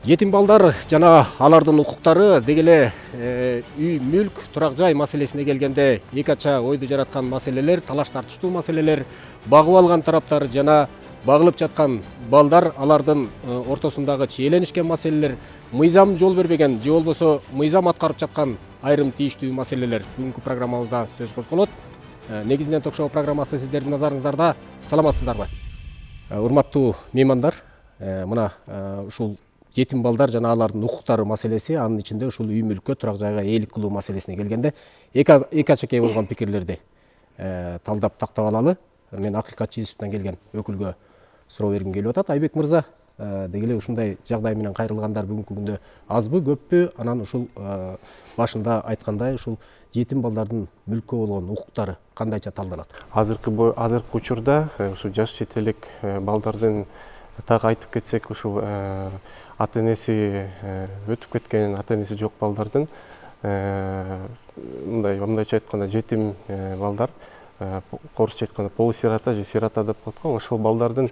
Жетим балдар жана алардын укуктары дегеле үй мүлк турак жай маселесине келгенде эки ача ойду жараткан маселелер, талаш тартыштуу маселелер, багып алган тараптар жана багылып жаткан балдар алардын ортосундагы чиеленишкен маселелер, мыйзам жол бербеген же болбосо мыйзам аткарып жаткан айрым тийиштүү маселелер бүгүнкү программабызда сөз козголот. Негизинен ток-шоу программасы сиздердин назарыңыздарда. Саламатсыздарбы? Урматтуу меймандар, мына ушул жетим балдар жана алардын укуктары маселеси, анын ичинде ушул үй мүлккө, турак жайга ээлик кылуу маселесине келгенде эки ачакей болгон пикирлерди талдап тактап алалы. Мен Акыйкатчы институтунан келген өкүлгө суроо бергим келип атат. Айбек мырза, дегеле ушундай жагдай менен кайрылгандар бүгүнкү күндө азбы, көппү? Анан ушул башында айткандай, ушул жетим балдардын мүлккө болгон укуктары кандайча талданат? Азыркы учурда ушу жаш четелек балдардын, так айтып кетсек, ушул ата энеси өтүп кеткен, ата энеси жок балдардын, мындайча айтканда жетим балдар, орусча айтканда полусирота же сирота деп коет го. Ошол балдардын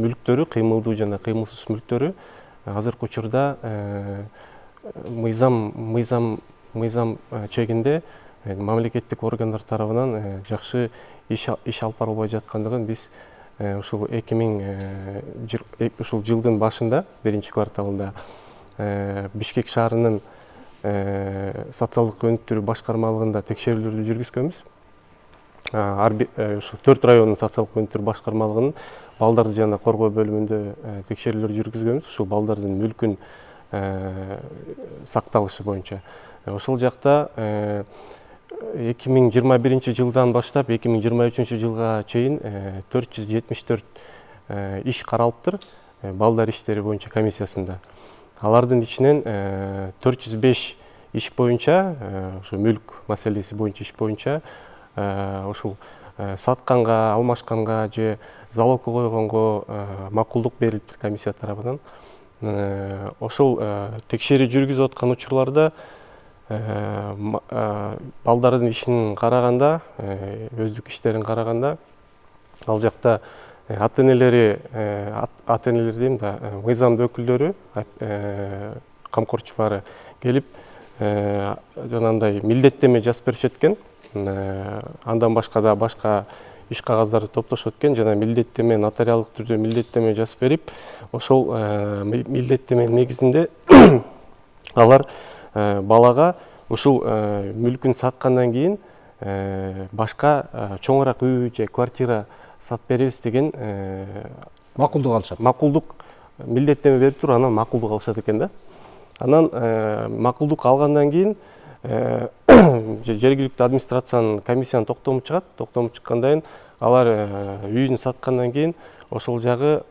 мүлктөрү, кыймылдуу жана кыймылсыз мүлктөрү азыркы учурда мыйзам чегинде мамлекеттик органдар тарабынан жакшы иш алып барылбай жаткандыгын биз ушул 2000 ушул жылдын башында, биринчи кварталында Бишкек шаарынын социалдык өнүктүрүү башкармалыгында текшерүүлөрдү жүргүзгөнбүз. Ушул 4 райондун социалдык өнүктүрүү башкармалыгынын балдарды жана коргоо бөлүмүндө текшерүүлөр жүргүзгөнбүз. Ушул балдардын мүлкүн сакталышы боюнча. Ошол жакта 2021 жылдан баштап 2023 жылга чейин 474 иш каралыптыр балдар иштери боюнча комиссиясында. Алардын ичинен 405 иш боюнча, ошо мүлк маселеси боюнча иш боюнча, ошол сатканга, алмашканга же залогко койгонго макулдук берилиптир комиссия тарабынан. Ошол текшерүү жүргүзүп аткан учурларда балдардын ишин караганда, өздүк иштерин караганда, ал жакта ата энелери дейм да, мыйзамдуу өкүлдөрү, камкорчулары келип, жанагындай милдеттеме жазып беришет экен. Андан башка да башка иш кагаздарды топтошот экен, жана милдеттеме, нотариалдык түрдө милдеттеме жазып берип, ошол милдеттеменин негизинде алар балага ушул мүлкүн саткандан кийин башка чоңураак үй же квартира сатып беребиз деген макулдук алышат. Макулдук милдеттеме берип туруп, анан макулдук алышат экен да. Анан макулдук алгандан кийин жергиликтүү администрациянын комиссиянын токтому чыгат. Токтому чыккандан кийин алар үйүн саткандан кийин ошол жагы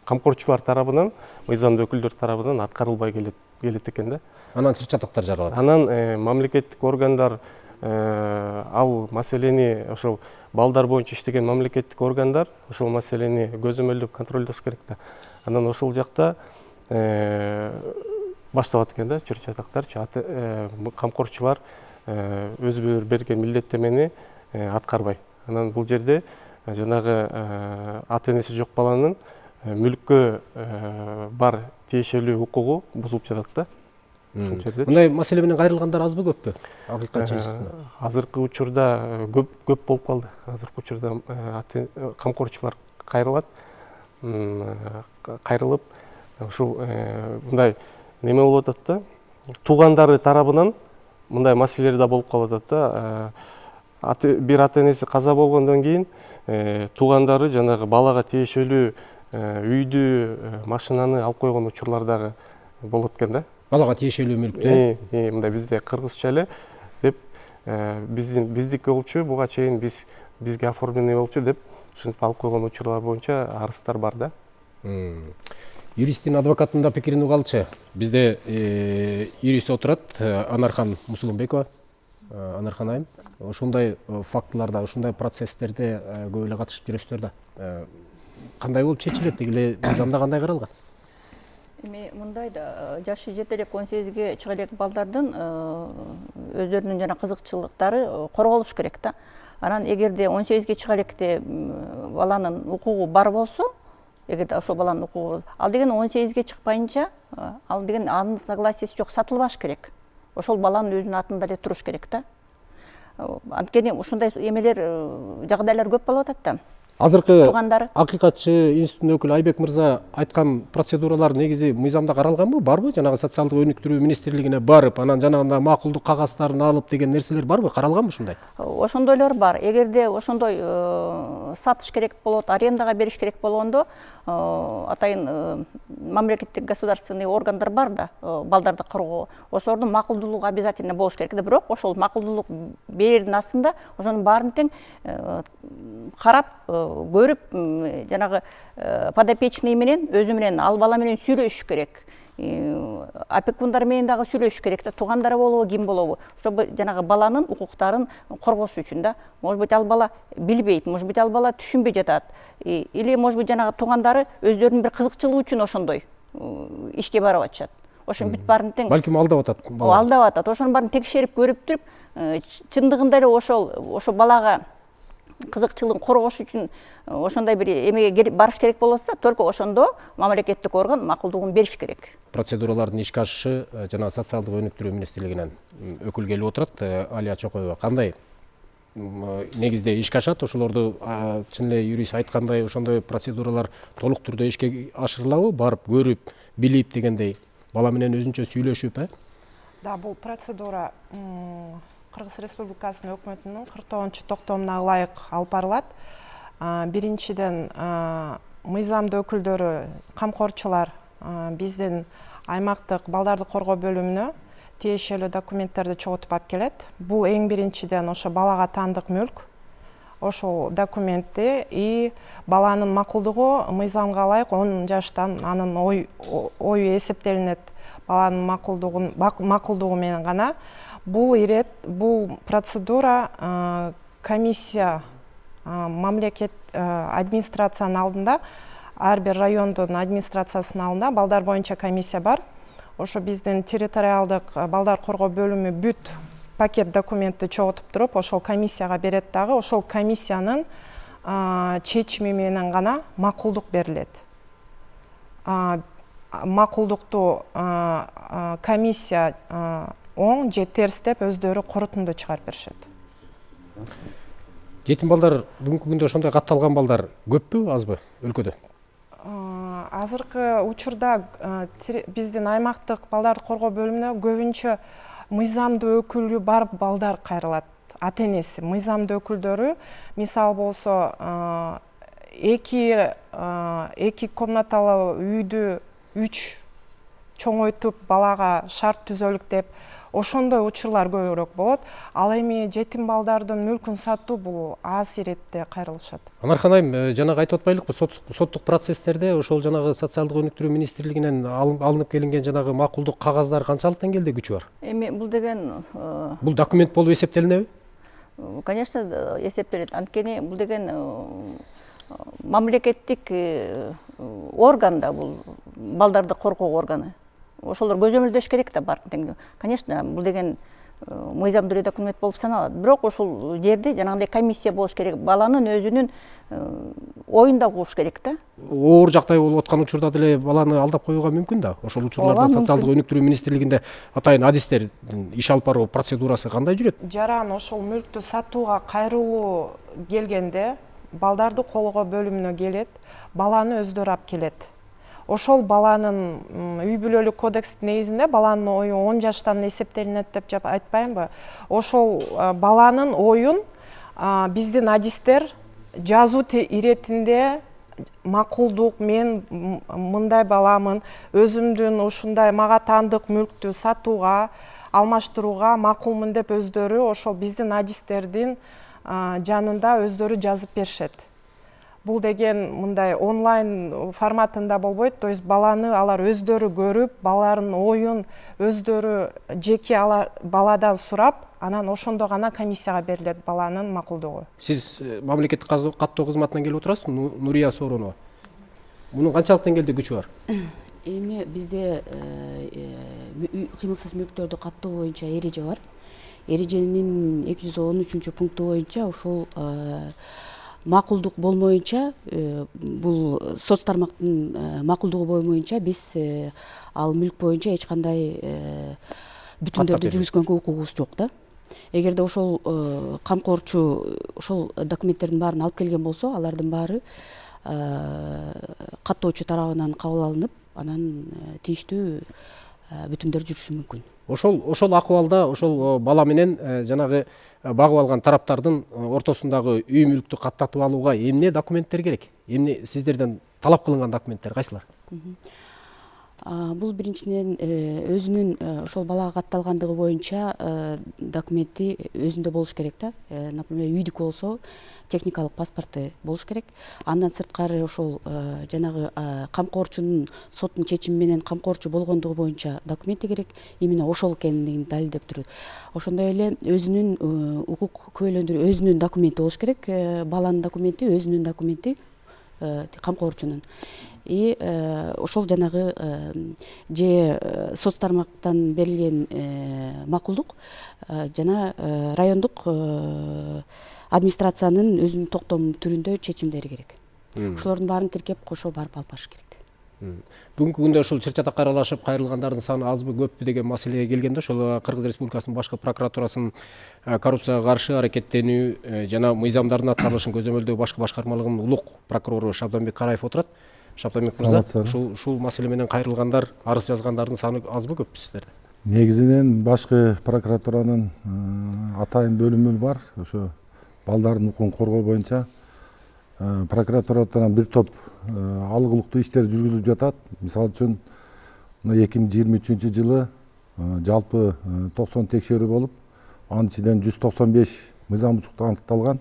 камкорчулар тарабынан, мыйзамдуу өкүлдөр тарабынан аткарылбай келет экен да. Анан чыр-чатактар жаралат. Анан мамлекеттик органдар ал маселени, ошол балдар боюнча иштеген мамлекеттик органдар ошол маселени көзөмөлдөп контролдош керек да. Анан ошол жакта башталат экен да чыр-чатактарчы. Камкорчулар өзүлөрү берген милдеттемени аткарбай. Анан бул жерде жанагы ата энеси жок баланын мүлккө бар тиешелүү укугу бузулуп жатат да. Мындай маселе менен кайрылгандар азбы, көппү? Акыйкатчы институтунда. Азыркы учурда көп болуп калды. Азыркы учурда камкорчулар кайрылат. Кайрылып, ушул мындай неме болуп атат да. Туугандары тарабынан мындай маселелер да болуп калып атат да. Бир ата энеси каза болгондон кийин туугандары жанагы балага тиешелүү үйдү, машинаны алып койгон учурлар дагы болот экен да. Балага тиешелүү мүлктү. Мындай бизде кыргызча эле деп, биздики болчу, буга чейин бизге оформленный болчу деп ушинтип алып койгон учурлар боюнча арыздар бар да. Юристтин, адвокаттын да пикирин угалычы. Бизде юрист отурат, Анархан Мусулумбекова. Анархан айым, ушундай фактыларда, ушундай процесстерде көп эле катышып жүрөсүздөр да. Кандай болуп чечилет, дегеле мыйзамда кандай каралган? Эми мындай да, жашы жетелек 18ге чыга элек балдардын өздөрүнүн жана кызыкчылыктары корголуш керек да. Анан эгерде 18ге чыга электе баланын укугу бар болсо, эгерде ошол баланын укугу ал деген 18-ге чыкпайынча, ал деген анын согласиясы жок, сатылбаш керек. Ошол баланын өзүнүн атында эле туруш керек да. Анткени ушундай эмелер, жагдайлар көп болуп атат да. Азыркы Туугандары. акыйкатчы институтунун өкүлү Айбек мырза айткан процедуралар негизи мыйзамда каралганбы, барбы? Жанагы социалдык өнүктүрүү министрлигине барып, анан жанагындай макулдук кагаздарын алып деген нерселер барбы? Каралганбы ушундай? Ошондойлор бар. Эгерде ошондой сатыш керек болот, арендага бериш керек болгондо, атайын мамлекеттик государственный органдар бар да, балдарды коргоо. Ошолордун макулдуулугу обязательно болуш керек да, бирок ошол макулдуулук берердин астында ошонун баарын тең карап, көрүп, жанагы подопечный менен, өзү менен, ал бала менен сүйлөшүш керек. Опекундар менен дагы сүйлөшүш керек да, туугандары болобу, ким болобу, чтобы жанагы баланын укуктарын коргош үчүн да. Может быть, ал бала билбейт, может быть, ал бала түшүнбөй жатат, или может быть, жанагы туугандары өздөрүнүн бир кызыкчылыгы үчүн ошондой ишке барып атышат. Ошонун бүт баарын тең Балким алдап атат. алдап атат. Ошонун баарын текшерип көрүп туруп, чындыгында эле ошол балага кызыкчылыгын коргош үчүн ошондой бир эмеге барыш керек болсо, только ошондо мамлекеттик орган макулдугун бериш керек. Процедуралардын ишке ашышы жана социалдык өнүктүрүү министрлигинен өкүл келип отурат, Алия Чокоева. Кандай негизде ишке ашат? Ошолорду чын эле юрист айткандай ошондой процедуралар толук түрдө ишке ашырылабы? Барып көрүп, билип дегендей, бала менен өзүнчө сүйлөшүп, Да, бул процедура Кыргыз Республикасынын өкмөтүнүн 49-токтомуна ылайык алып барылат. Биринчиден, мыйзамдуу өкүлдөрү, камкорчулар биздин аймактык балдарды коргоо бөлүмүнө тиешелүү документтерди чогултуп алып келет. Бул эң биринчиден ошо балага таандык мүлк. Ошол документти и баланын макулдугу мыйзамга ылайык 10 жаштан анын ою эсептелинет. Баланын макулдугу менен гана. Бул процедура комиссия мамлекет администрациянын алдында, ар бир райондун администрациясынын алдында балдар боюнча комиссия бар. Ошо биздин территориалдык балдар коргоо бөлүмү бүт пакет документти чогултуп туруп, ошол комиссияга берет дагы, ошол комиссиянын чечими менен гана макулдук берилет. Макулдукту комиссия оң же терс деп өздөрү корутунду чыгарып беришет. Жетим балдар бүгүнкү күндө ошондой катталган балдар көппү, азбы өлкөдө? Азыркы учурда биздин аймактык балдарды коргоо бөлүмүнө көбүнчө мыйзамдуу өкүлү бар балдар кайрылат. Ата энеси, мыйзамдуу өкүлдөрү, мисалы болсо, эки комнаталуу үйдү 3 чоңойтуп балага шарт түзөлүк деп, ошондой учурлар көбүрөөк болот. Ал эми жетим балдардын мүлкүн сатуу бул аз иретте кайрылышат. Анархан айым, жанагы айтып атпайлыкпы, соттук процесстерде ошол жанагы социалдык өнүктүрүү министрлигинен алынып келинген жанагы макулдук кагаздары канчалык деңгээлде күчү бар? Эми бул деген Бул документ болуп эсептелинеби? Конечно, эсептелет. Анткени бул деген мамлекеттик орган да, бул балдарды коргоо органы. Ошолор көзөмөлдөш керек да бар. Конечно, бул деген мыйзамдуу документ болуп саналат. Бирок ошол жерде жанагындай комиссия болуш керек. Баланын өзүнүн оюнда угуш керек да. Оор жактай болуп аткан учурда деле баланы алдап коюуга мүмкүн да. Ошол учурларда социалдык өнүктүрүү министрлигинде атайын адистер иш алып баруу процедурасы кандай жүрөт? Жаран ошол мүлктү сатууга кайрылуу келгенде балдарды колгоо бөлүмүнө келет, баланы өздөрү алып келет. Ошол баланын үй бүлөлүк кодекстин негизинде баланын ою 10 жаштан эсептелинет деп айтпаймынбы? Ошол баланын оюн биздин адистер жазуу иретинде макулдук, мен мындай баламын, өзүмдүн ушундай мага таандык мүлктү сатууга, алмаштырууга макулмун деп өздөрү ошол биздин адистердин жанында өздөрү жазып беришет. Бул деген мындай онлайн форматында болбойт, то есть баланы алар өздөрү көрүп, балалардын оюн өздөрү жеке баладан сурап, анан ошондо гана комиссияга берилет баланын макулдугу. Сиз мамлекеттик каттоо кызматынан келип отурасыз, Нурия Сооронова. Мунун канчалык деңгээлде күчү бар? Эми бизде кыймылсыз мүлктөрдү каттоо боюнча эреже бар. Эреженин 213 пункту боюнча ошол макулдук болмоюнча, бул соц тармактын макулдугу болмоюнча биз ал мүлк боюнча эч кандай бүтүндөрдү жүргүзгөнгө укугубуз жок да. Эгерде ошол камкорчу ошол документтердин баарын алып келген болсо, алардын баары каттоочу тарабынан кабыл алынып, анан тийиштүү бүтүмдөр жүрүшү мүмкүн. Ошол акыбалда ошол бала менен жанагы багып алган тараптардын ортосундагы үй мүлктү каттатып алууга эмне документтер керек? Эмне сиздерден талап кылынган документтер кайсылар? Бул биринчиден өзүнүн ошол балага катталгандыгы боюнча документи өзүндө болуш керек да. Например, үйдүк болсо техникалык паспорту болуш керек. Андан сырткары ошол жанагы камкорчунун соттун чечими менен камкорчу болгондугу боюнча документи керек. Именно ошол экендигин далилдеп турат. Ошондой эле өзүнүн укук күбөлөндүрүү, өзүнүн документи болуш керек. Баланын документи, өзүнүн документи, камкорчунун. И ошол жанагы же соц тармактан берилген макулдук жана райондук администрациянын өзүнүн токтом түрүндө чечимдери керек. Ошолордун баарын тиркеп кошо барып алып барыш керек. Бүгүнкү күндө ушул чыр-чатакка аралашып кайрылгандардын саны азбы көппү деген маселеге келгенде, ошол Кыргыз Республикасынын башкы прокуратурасынын коррупцияга каршы аракеттенүү жана мыйзамдардын аткарылышын көзөмөлдөө башкы башкармалыгынын улук прокурору Шабданбек Караев отурат. Шабданбек мырза, ушул маселе менен кайрылгандар, арыз жазгандардын саны азбы көппү сиздерде? Негизинен башкы прокуратуранын атайын бөлүмү бар. Ошо балдардын укугун коргоо боюнча прокуратурадан бир топ алгылыктуу иштер жүргүзүлүп жатат. Мисалы үчүн 2023 жылы жалпы 90 текшерүү болуп, анын ичинен 195 мыйзам бузуктук аныкталган.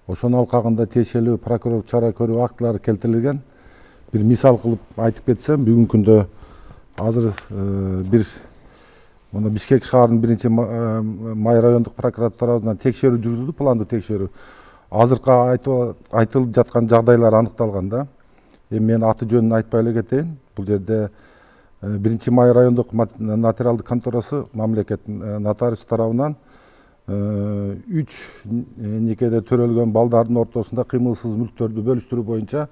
Ошонун алкагында тиешелүү прокурорлук чара көрүү актылары келтирилген. Bir misal kılıp aytıp ketsem, bugün күндө азыр bir Бишкек шаарынын биринчи май райондук прокуратурасынан текшерүү жүргүзүлдү, пландуу текшерүү. Азыркы айтылып жаткан жагдайлар аныкталган да. Эми мен аты жөнүн айтпай эле кетейин. Бул жерде биринчи май райондук нотариалдык конторасы мамлекет нотариус тарабынан 3 некеде төрөлгөн балдардын ортосунда кыймылсыз мүлктөрдү бөлүштүрүү боюнча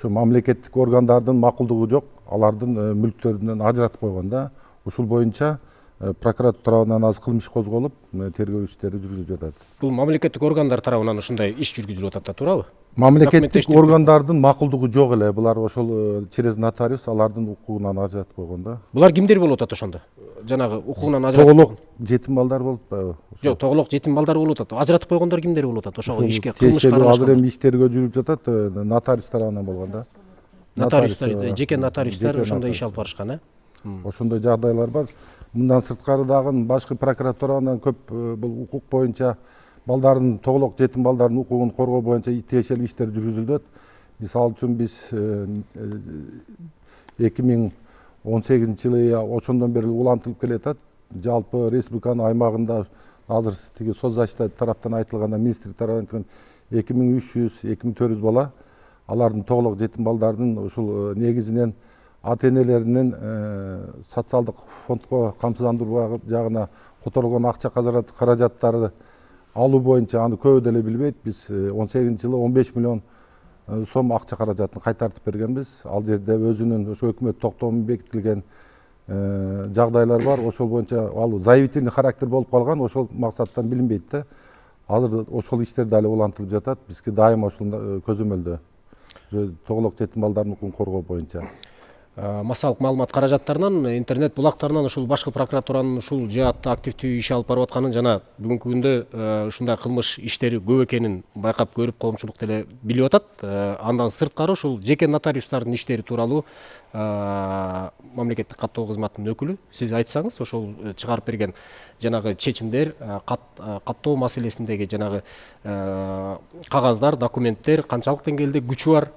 мамлекеттик органдардын макулдугу жок, алардын мүлктөрүнөн ажыратып койгон да. Ушул боюнча прокуратура тарабынан азыр кылмыш козголуп, тергөө иштери жүргүзүлүп жатат. Бул мамлекеттик органдар тарабынан ушундай иш жүргүзүлүп атат да, туурабы? Мамлекеттик органдардын макулдугу жок эле. Булар ошол через нотариус алардын укугунан ажыратып койгон да. Булар кимдер болуп атат ошондо? Жанагы укугунан ажыратып тоголок жетим балдар болуп атпайбы? Жок, тоголок жетим балдар болуп атат. Ажыратып койгондор кимдер болуп атат? Ошого ишке кылмышка аралашкан. Азыр эми иштерге жүрүп жатат, нотариус тарабынан болгон да. Нотариустар, жеке нотариустар ошондой иш алып барышкан, Ошондой жагдайлар бар. Мындан сырткары дагы башкы прокуратурадан көп бул укук боюнча балдардын, тоголок жетим балдардын укугун коргоо боюнча тиешелүү иштер жүргүзүлөт. Мисалы үчүн биз 2018 жылы ошондон бери улантылып келатат. Жалпы республиканын аймагында азыр тиги соцзащита тараптан айтылганда, министрлик тарабынан 2300-2400 бала, алардын тоголок жетим балдардын ушул негизинен ата-энелеринин социалдык фондко камсыздандыруу жагына которулган акча каражаттары алуу боюнча аны көбү деле билбейт. Биз 18 жылы 15 миллион сом акча каражатын кайтартып бергенбиз. Ал жерде өзүнүн ошо өкмөт токтому бекитилген жагдайлар бар. Ошол боюнча ал заявительный характер болуп калган, ошол максаттан билинбейт да. Азыр ошол иштер дали улантылып жатат. Бизге дайыма ушул көзөмөлдө тоголок жетим балдардын укугун коргоо боюнча. Массалык маалымат каражаттарынан, интернет булактарынан ушул башкы прокуратуранын ушул жаатта активдүү иш алып барып атканын жана бүгүнкү күндө ушундай кылмыш иштери көп экенин байкап көрүп, коомчулук деле билип атат. Андан сырткары ушул жеке нотариустардын иштери тууралуу мамлекеттик каттоо кызматынын өкүлү сиз айтсаңыз, ошол чыгарып берген жанагы чечимдер, каттоо маселесиндеги жанагы кагаздар, документтер канчалык деңгээлде күчү бар?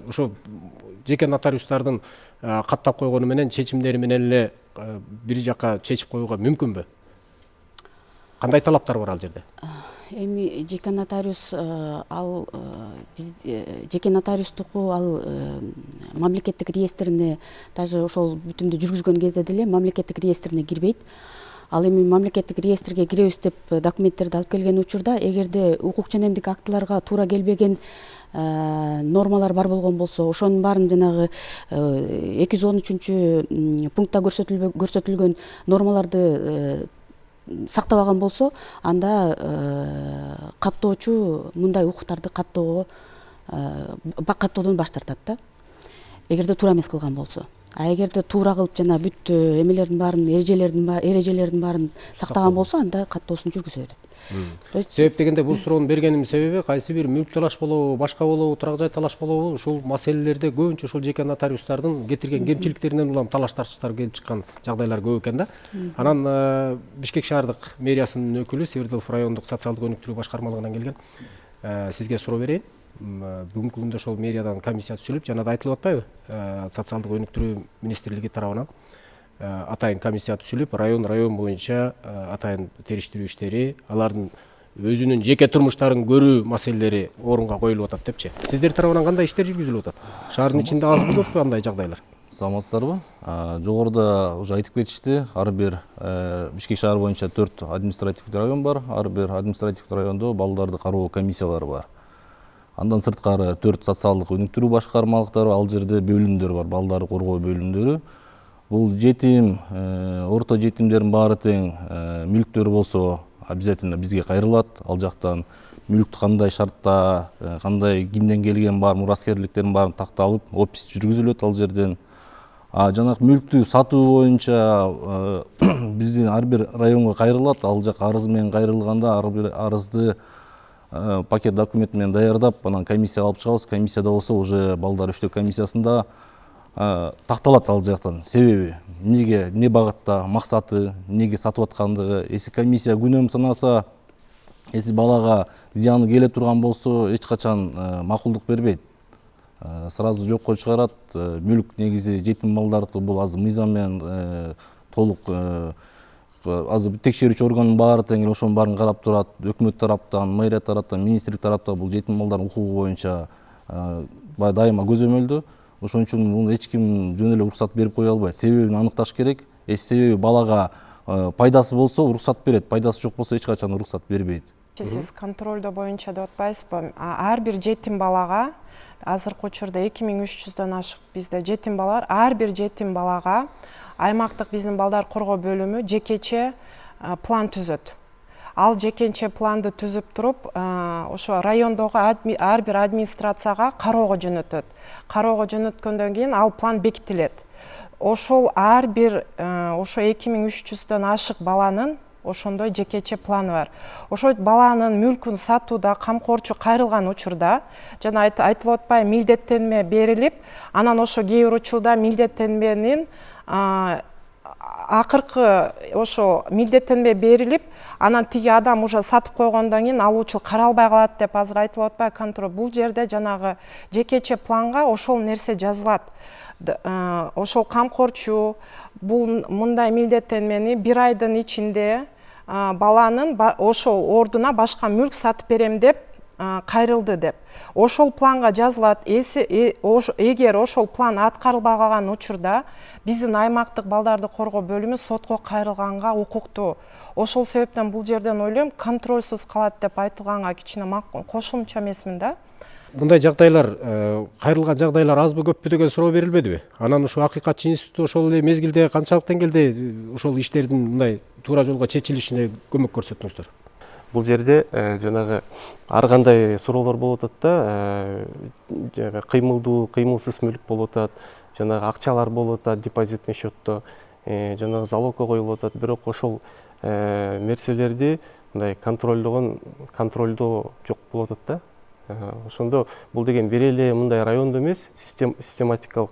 Ошо жеке нотариустардын каттап койгону менен чечимдери менен эле бир жака чечип коюуга мүмкүнбү? Кандай талаптар бар ал жерде? Эми жеке нотариус ал биз жеке нотариустуку ал мамлекеттик реестрине, даже ошол бүтүмдү жүргүзгөн кезде деле мамлекеттик реестрине кирбейт. Ал эми мамлекеттик реестрге киребиз деп документтерди алып келген учурда эгерде укук жана эмдик актыларга туура келбеген нормалар бар болгон болсо, ошонун баарын жанагы 213 пунктта көрсөтүлгөн нормаларды сактабаган болсо, анда каттоочу мындай укуктарды каттоодон баш тартат да. Эгерде туура эмес кылган болсо. А эгерде туура кылып жана бүт эмелердин баарын, эрежелердин баарын сактаган болсо, анда каттоосун жүргүзө берет. Себеп дегенде бул суроону бергеним себеби кайсы бир мүлк талаш болобу, башка болобу, турак жай талаш болобу, ушул маселелерде көбүнчө ушул жеке нотариустардын кетирген кемчиликтеринен улам талаш тартыштар келип чыккан жагдайлар көп экен да. Анан Бишкек шаардык мэриясынын өкүлү, Севердилов райондук социалдык өнүктүрүү башкармалыгынан келген. Сизге суроо берейин. Бүгүнкү күндө ошол мэриядан комиссия түзүлүп, жана да айтылып атпайбы? Социалдык өнүктүрүү министрлиги тарабынан атайын комиссия түзүлүп, район боюнча атайын териштирүү иштери, алардын өзүнүн жеке турмуштарын көрүү маселелери орунга коюлуп атат депчи. Сиздер тарабынан кандай иштер жүргүзүлүп атат? Шаардын ичинде азбы көппү андай жагдайлар? Саламатсыздарбы? Жогоруда уже айтып кетишти. Ар бир Бишкек шаар боюнча 4 административдик район бар. Ар бир административдик райондо балдарды кароо комиссиялары бар. Андан сырткары 4 социалдык өнүктүрүү башкармалыктары, ал жерде бөлүмдөр бар, балдарды коргоо бөлүмдөрү. Бул жетим, орто жетимдердин баары тең мүлктөрү болсо, обязательно бизге кайрылат. Ал жактан мүлктү кандай шартта, кандай кимден келген бар, мураскерликтердин баарын такталып, опис жүргүзүлөт ал жерден. Жанагы мүлктү сатуу боюнча биздин ар бир районго кайрылат. Ал жак арыз менен кайрылганда ар бир арызды пакет документ менен даярдап, анан комиссияга алып чыгабыз. Комиссияда болсо уже балдар иштөө комиссиясында такталат ал жактан. Себеби эмнеге, эмне багытта, максаты, эмнеге сатып аткандыгы. Эси комиссия күнөөм санаса, эси балага зыяны келе турган болсо, эч качан макулдук бербейт. Сразу жокко чыгарат. Мүлк негизи жетим балдарды бул азыр мыйзам менен толук азыр текшерүүчү органдын баары тең ошонун баарын карап турат. Өкмөт тараптан, мэрия тараптан, министрлик тараптан бул жетим балдардын укугу боюнча дайыма көзөмөлдө. Ошон үчүн муну эч ким жөн эле уруксат берип кое албайт. Себебин аныкташ керек. Себеби балага пайдасы болсо уруксат берет, пайдасы жок болсо эч качан уруксат бербейт. Сиз контролдоо боюнча деп атпайсызбы? Ар бир жетим балага азыркы учурда 2300дөн ашык бизде жетим балар, ар бир жетим балага аймактык биздин балдар коргоо бөлүмү жекече план түзөт. Ал жекече планды түзүп туруп, ошо райондогу ар бир администрацияга кароого жөнөтөт. Кароого жөнөткөндөн кийин ал план бекитилет. Ошол ар бир ошо 2300дөн ашык баланын ошондой жекече планы бар. Ошо баланын мүлкүн сатууда камкорчу кайрылган учурда, жана айтылып атпай, милдеттенме берилип, анан ошо кээ бир учурда милдеттенменин акыркы ошо милдеттенме берилип, анан тиги адам уже сатып койгондон кийин алуучу каралбай калат деп азыр айтылып атпайбы контроль. Бул жерде жанагы жекече планга ошол нерсе жазылат. Ошол камкорчу бул мындай милдеттенмени 1 айдын ичинде баланын ошол ордуна башка мүлк сатып берем деп кайрылды деп. Ошол планга жазылат. Эгер ошол план аткарылбай калган учурда биздин аймактык балдарды коргоо бөлүмү сотко кайрылганга укуктуу. Ошол себептен бул жерден ойлойм, контрольсуз калат деп айтылганга кичине кошумча эмесмин да. Мындай жагдайлар, кайрылган жагдайлар азбы көппү деген суроо берилбедиби? Анан ушул Акыйкатчы институту ошол эле мезгилде канчалык деңгээлде ошол иштердин мындай туура жолго чечилишине көмөк көрсөттүңүздөр? Бул жерде жанагы ар кандай суроолор болуп атат да, кыймылдуу, кыймылсыз мүлк болуп атат, жанагы акчалар болуп атат депозитный счетто, жанагы залогко коюлуп атат. Бирок ошол нерселерди мындай контролдоо жок болуп атат да. Ошондо бул деген бир эле мындай райондо эмес, систематикалык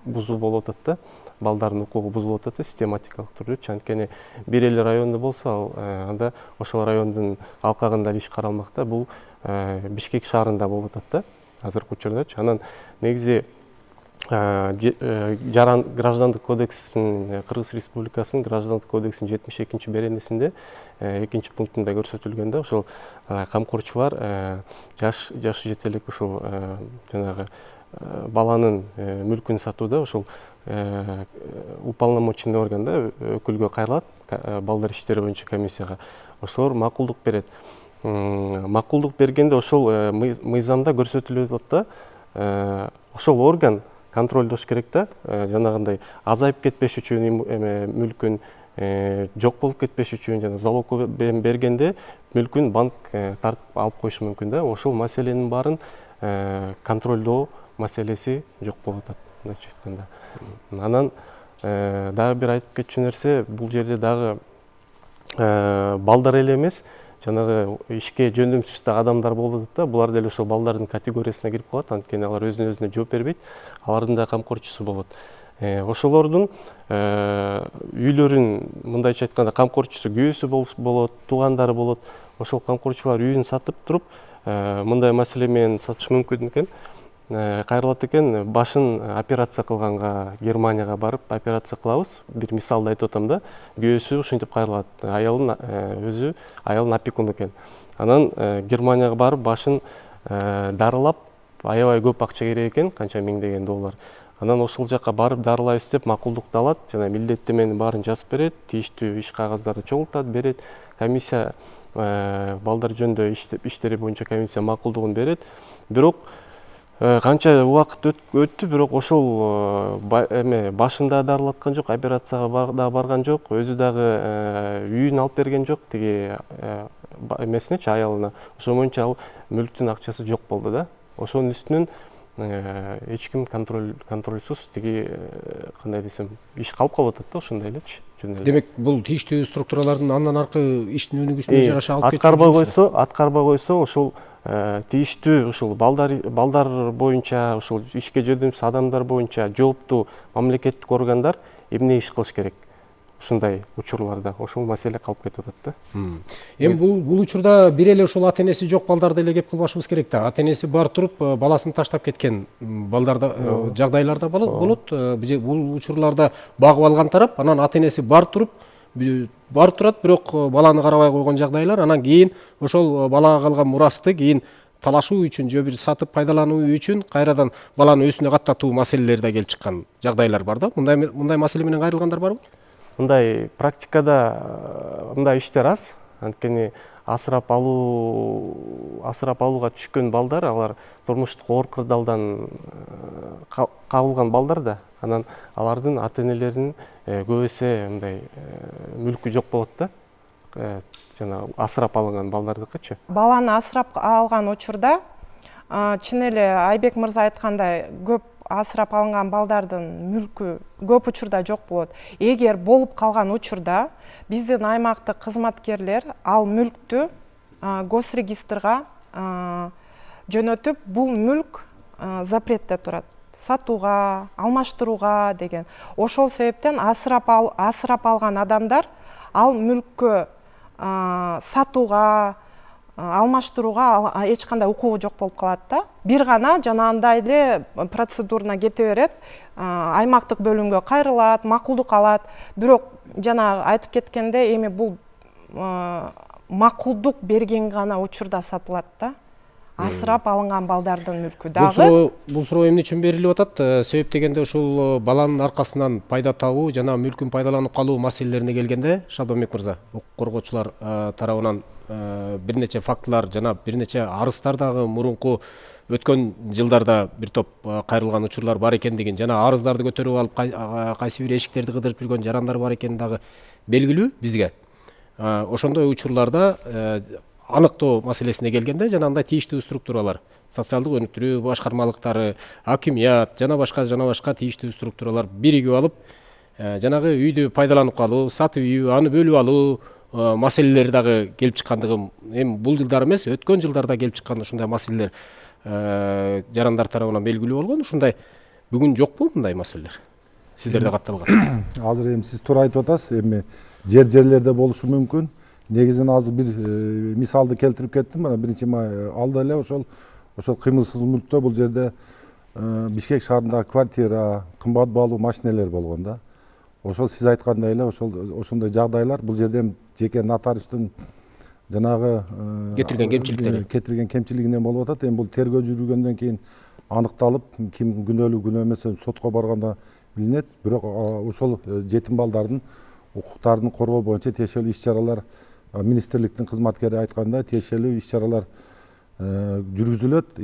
бузуу болуп атат да. Балдардын укугу бузулуп атат систематикалык түрдө. Анткени бир эле райондо болсо, анда ошол райондун алкагында иш каралмак да. Бул Бишкек шаарында болуп атат да, азыркы учурдачы. Анан негизи граждандык кодекстин, Кыргыз Республикасынын граждандык кодексинин 72 беренесинде 2 пунктунда көрсөтүлгөн да, ошол камкорчулар жаш жете элек ушул жанагы баланын мүлкүн сатууда ошол уполномоченный органда өкүлгө кайрылат, балдар иштери боюнча комиссияга. Ошолор макулдук берет. Макулдук бергенде ошол мыйзамда көрсөтүлүп атат да, ошол орган контролдош керек да, жанагындай азайып кетпеш үчүн мүлкүн, жок болуп кетпеш үчүн жана залог бергенде мүлкүн банк тартып алып коюшу мүмкүн да. Ошол маселенин баарын контролдоо маселеси жок болуп атат, мындайча айтканда. Анан дагы бир айтып кетчү нерсе, бул жерде дагы балдар эле эмес, жанагы ишке жөндөмсүз да адамдар болуп атат да. Булар деле ошол балдардын категориясына кирип калат, анткени алар өзүнө жооп бербейт, алардын да камкорчусу болот. Ошолордун үйлөрүн, мындайча айтканда, камкорчусу күйөөсү болот, туугандары болот. Ошол камкорчулар үйүн сатып туруп, мындай маселе менен сатышы мүмкүн экен. Кайрылат экен, башын операция кылганга Германияга барып операция кылабыз. Бир мисалды айтып атам да. Күйөөсү ушинтип кайрылат. Аялдын опекуну экен. Анан Германияга барып башын дарылап, аябай көп акча керек экен, канча миңдеген доллар. Анан ошол жака барып дарылайбыз деп макулдукту алат, жана милдеттеменин баарын жазып берет, тийиштүү иш кагаздарды чогултат, берет. Комиссия, балдар жөнүндө иштери боюнча комиссия макулдугун берет. Бирок канча убакыт өттү, бирок ошол башында дарылаткан жок, операцияга да барган жок, өзү дагы үйүн алып берген жок, тиги эмесинечи, аялына. Ошол боюнча ал мүлктүн акчасы жок болду да. Ошонун үстүнөн эч ким контрольсуз тиги кандай десем, иш калып калып атат да, ошондой элечи. Демек, бул тийиштүү структуралардын андан аркы иштин өнүгүшүнө жараша алып аткарбай койсо, ошол тийиштүү ушул балдар боюнча, ушул ишке жөндөмсүз адамдар боюнча жооптуу мамлекеттик органдар эмне иш кылыш керек? Ушундай учурларда ошол маселе калып кетип атат да. Эми бул учурда бир эле ошол ата энеси жок балдарды эле кеп кылбашыбыз керек да. Ата энеси бар туруп баласын таштап кеткен балдарда жагдайларда болот. Бул учурларда багып алган тарап, анан ата энеси бар турат, бирок баланы карабай койгон жагдайлар, анан кийин ошол балага калган мурасты кийин талашуу үчүн же бир сатып пайдалануу үчүн кайрадан баланы өзүнө каттатуу маселелери да келип чыккан жагдайлар бар да. Мындай маселе менен кайрылгандар барбы? Мындай практикада мындай иштер аз, анткени асырап алууга түшкөн балдар, алар турмуштук оор кырдаалдан кабылган балдар да. Анан алардын ата энелеринин көп эсе мындай мүлкү жок болот да. Жана асырап алынган балдардыкычы. Баланы асырап алган учурда, чын эле Айбек мырза айткандай, көп асырап алынган балдардын мүлкү көп учурда жок болот. Эгер болуп калган учурда биздин аймактык кызматкерлер ал мүлктү госрегистрга жөнөтүп, бул мүлк запретте турат. Сатууга, алмаштырууга деген. Ошол себептен асырап алган адамдар ал мүлккө сатууга, алмаштырууга эч кандай укугу жок болуп калат да. Бир гана жанагындай эле процедурна кете берет, аймактык бөлүмгө кайрылат, макулдук алат. Бирок жана айтып кеткенде, эми бул макулдук берген гана учурда сатылат да. Асырап алынган балдардын мүлкү дагы. Бул суроо эмне үчүн берилип атат? Себеп дегенде ушул баланын аркасынан пайда табуу жана мүлкүн пайдаланып калуу маселелерине келгенде, Шабданбек мырза, укук коргоочулар тарабынан бир нече фактылар жана бир нече арыздар дагы мурунку өткөн жылдарда бир топ кайрылган учурлар бар экендигин, жана арыздарды көтөрүп алып кайсы бир эшиктерди кыдырып жүргөн жарандар бар экени дагы белгилүү бизге. Ошондой учурларда аныктоо маселесине келгенде, жанагындай тийиштүү структуралар, социалдык өнүктүрүү башкармалыктары, акимият жана башка тийиштүү структуралар биригип алып, жанагы үйдү пайдаланып калуу, сатуу, аны бөлүп алуу маселелери дагы келип чыккандыгы, эми бул жылдар эмес, өткөн жылдарда келип чыккан ушундай маселелер жарандар тарабынан белгилүү болгон. Ушундай бүгүн жокпу мындай маселелер? Сиздерде катталган. Азыр эми сиз туура айтып атасыз, эми жерлерде болушу мүмкүн. Негизинен азыр бир мисалды келтирип кеттим. Мына биринчи май алда эле ошол кыймылсыз мүлктө бул жерде Бишкек шаарындагы квартира, кымбат баалуу машинелер болгон да. Ошол сиз айткандай эле ошондой жагдайлар бул жерден жеке нотариустун жанагы кетирген кемчилигинен болуп атат. Эми бул тергөө жүргөндөн кийин аныкталып, ким күнөөлүү күнөө эмес сотко барганда билинет. Бирок ошол жетим балдардын укуктарын коргоо боюнча тиешелүү иш-чаралар министрликтин кызматкери айткандай тиешелүү иш-чаралар жүргүзүлөт.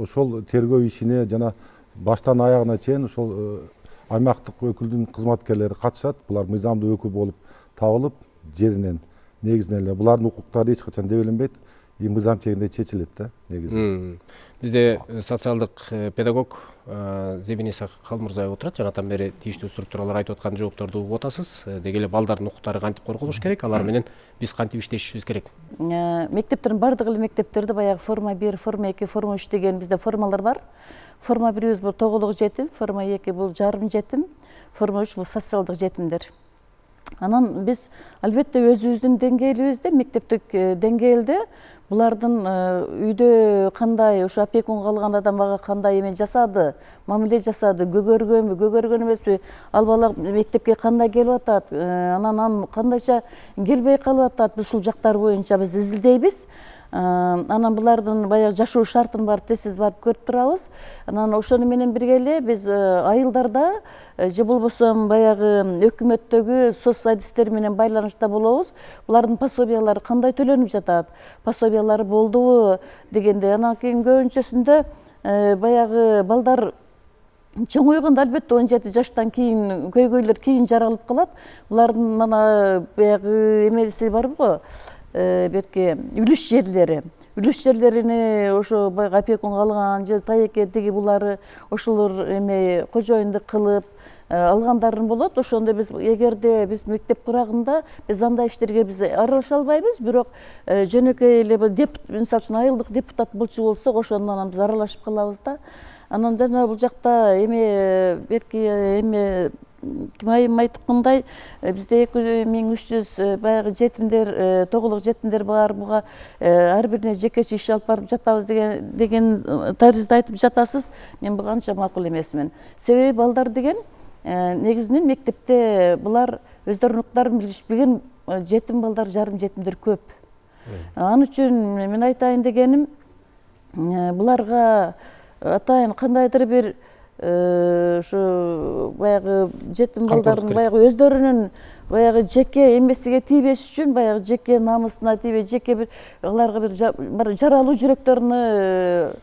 Ошол тергөө ишине жана баштан аягына чейин ошол аймактык өкүлдүн кызматкерлери катышат. Булар мыйзамдуу өкүл болуп табылып, жеринен негизинен эле булардын укуктары эч качан дебеленбейт. Мыйзам чегинде чечилет да негизи. Бизде социалдык педагог Зебиниса Калмурзаева отурат. Жанатан бери тийиштүү структуралар айтып аткан жоопторду угуп атасыз. Деги эле балдардын укуктары кантип корголуш керек? Алар менен биз кантип иштешибиз керек? Мектептердин бардык эле мектептерде баягы форма 1, форма 2, форма 3 деген бизде формалар бар. Форма 1 бул тогулук жетим, форма 2 бул жарым жетим, форма 3 бул социалдык жетимдер. Анан биз албетте өзүбүздүн деңгээлибизде, мектептик деңгээлде булардын үйдө кандай ушу опекунга алган адам ага кандай эме жасады, мамиле жасады, көгөргөнбү, көгөргөн эмеспи, ал бала мектепке кандай келип атат, анан кандайча келбей калып атат, биз ушул жактар боюнча биз изилдейбиз. Анан булардын баягы жашоо шартын барып тез барып көрүп турабыз. Анан ошону менен бирге эле биз айылдарда же болбосо баягы өкмөттөгү соц адистер менен байланышта болобуз. Булардын пособиялары кандай төлөнүп жатат, пособиялары болдубу дегенде, анан кийин көбүнчөсүндө баягы балдар чоңойгондо албетте 17 жаштан кийин көйгөйлөр кийин жаралып калат. Булардын мана баягы эмеси барбы, берки үлүш жерлерини ошо баягы опекунга алган же тайеке тиги булары ошолор эме кожоюндук кылып алгандарын болот. Ошондо биз эгерде биз мектеп курагында биз андай иштерге биз аралаша албайбыз, бирок жөнөкөй эле мисалы үчүн айылдык депутат болчу болсок ошондон биз аралашып калабыз да. Анан жана бул жакта эме берки эме ким айым айткандай бизде 2300 баягы жетимдер, тогулук жетимдер бар. Буга ар бирине жекече иш алып барып жатабыз деген таризде айтып жатасыз. Мен буга анча макул эмесмин. Себеби балдар деген негизинен мектепте булар өздөрүнүн укуктарын билишпеген жетим балдар, жарым жетимдер көп. Ал үчүн мен айтайын дегеним, буларга атайын кандайдыр бир ушу баягы жетим балдардын баягы өздөрүнүн баягы жеке эмесиге тийбеш үчүн, баягы жеке намысына тийбеш, жеке бир аларга бир жаралуу жүрөктөрүнө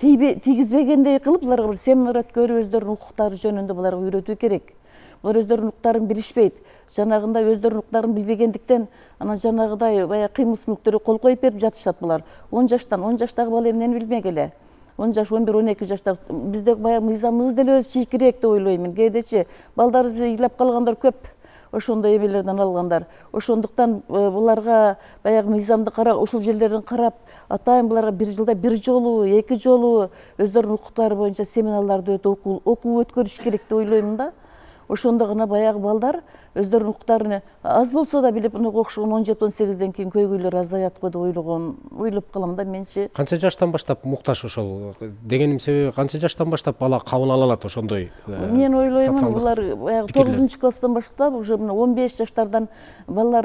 тийгизбегендей кылып буларга бир семинар өткөрүп өздөрүнүн укуктары жөнүндө буларга үйрөтүү керек. Булар өздөрүнүн укуктарын билишпейт. Жанагындай өздөрүнүн укуктарын билбегендиктен анан жанагыдай баягы кыймылсыз мүлктөргө кол коюп берип жатышат булар. 10 жаштагы бала эмнени билмегеле. 10 жаш, 11-12 жаштагы бизде баягы мыйзамыбыз деле өзү чийкирээк деп ойлойм. Кээдечи балдарыбыз ыйлап калгандар көп. Ошондой эмелерден алгандар. Ошондуктан буларга баягы мыйзамды карап, ушул жерлерин карап, атайын буларга бир жылда бир жолу, эки жолу өздөрүнүн укуктары боюнча семинарларды окуу өткөрүш керек деп ойлойм да. Ошондо гана баягы балдар өздөрүнүн укуктарын аз болсо да билип, мына окшогон 17-18ден кийин көйгөйлөр азаят го деп ойлоп калам да менчи. Канча жаштан баштап мукташ ошол дегеним себеби канча жаштан баштап бала кабыл ала алат ошондой? Мен ойлойм, булар баягы 9-класстан баштап уже 15 жаштардан балдар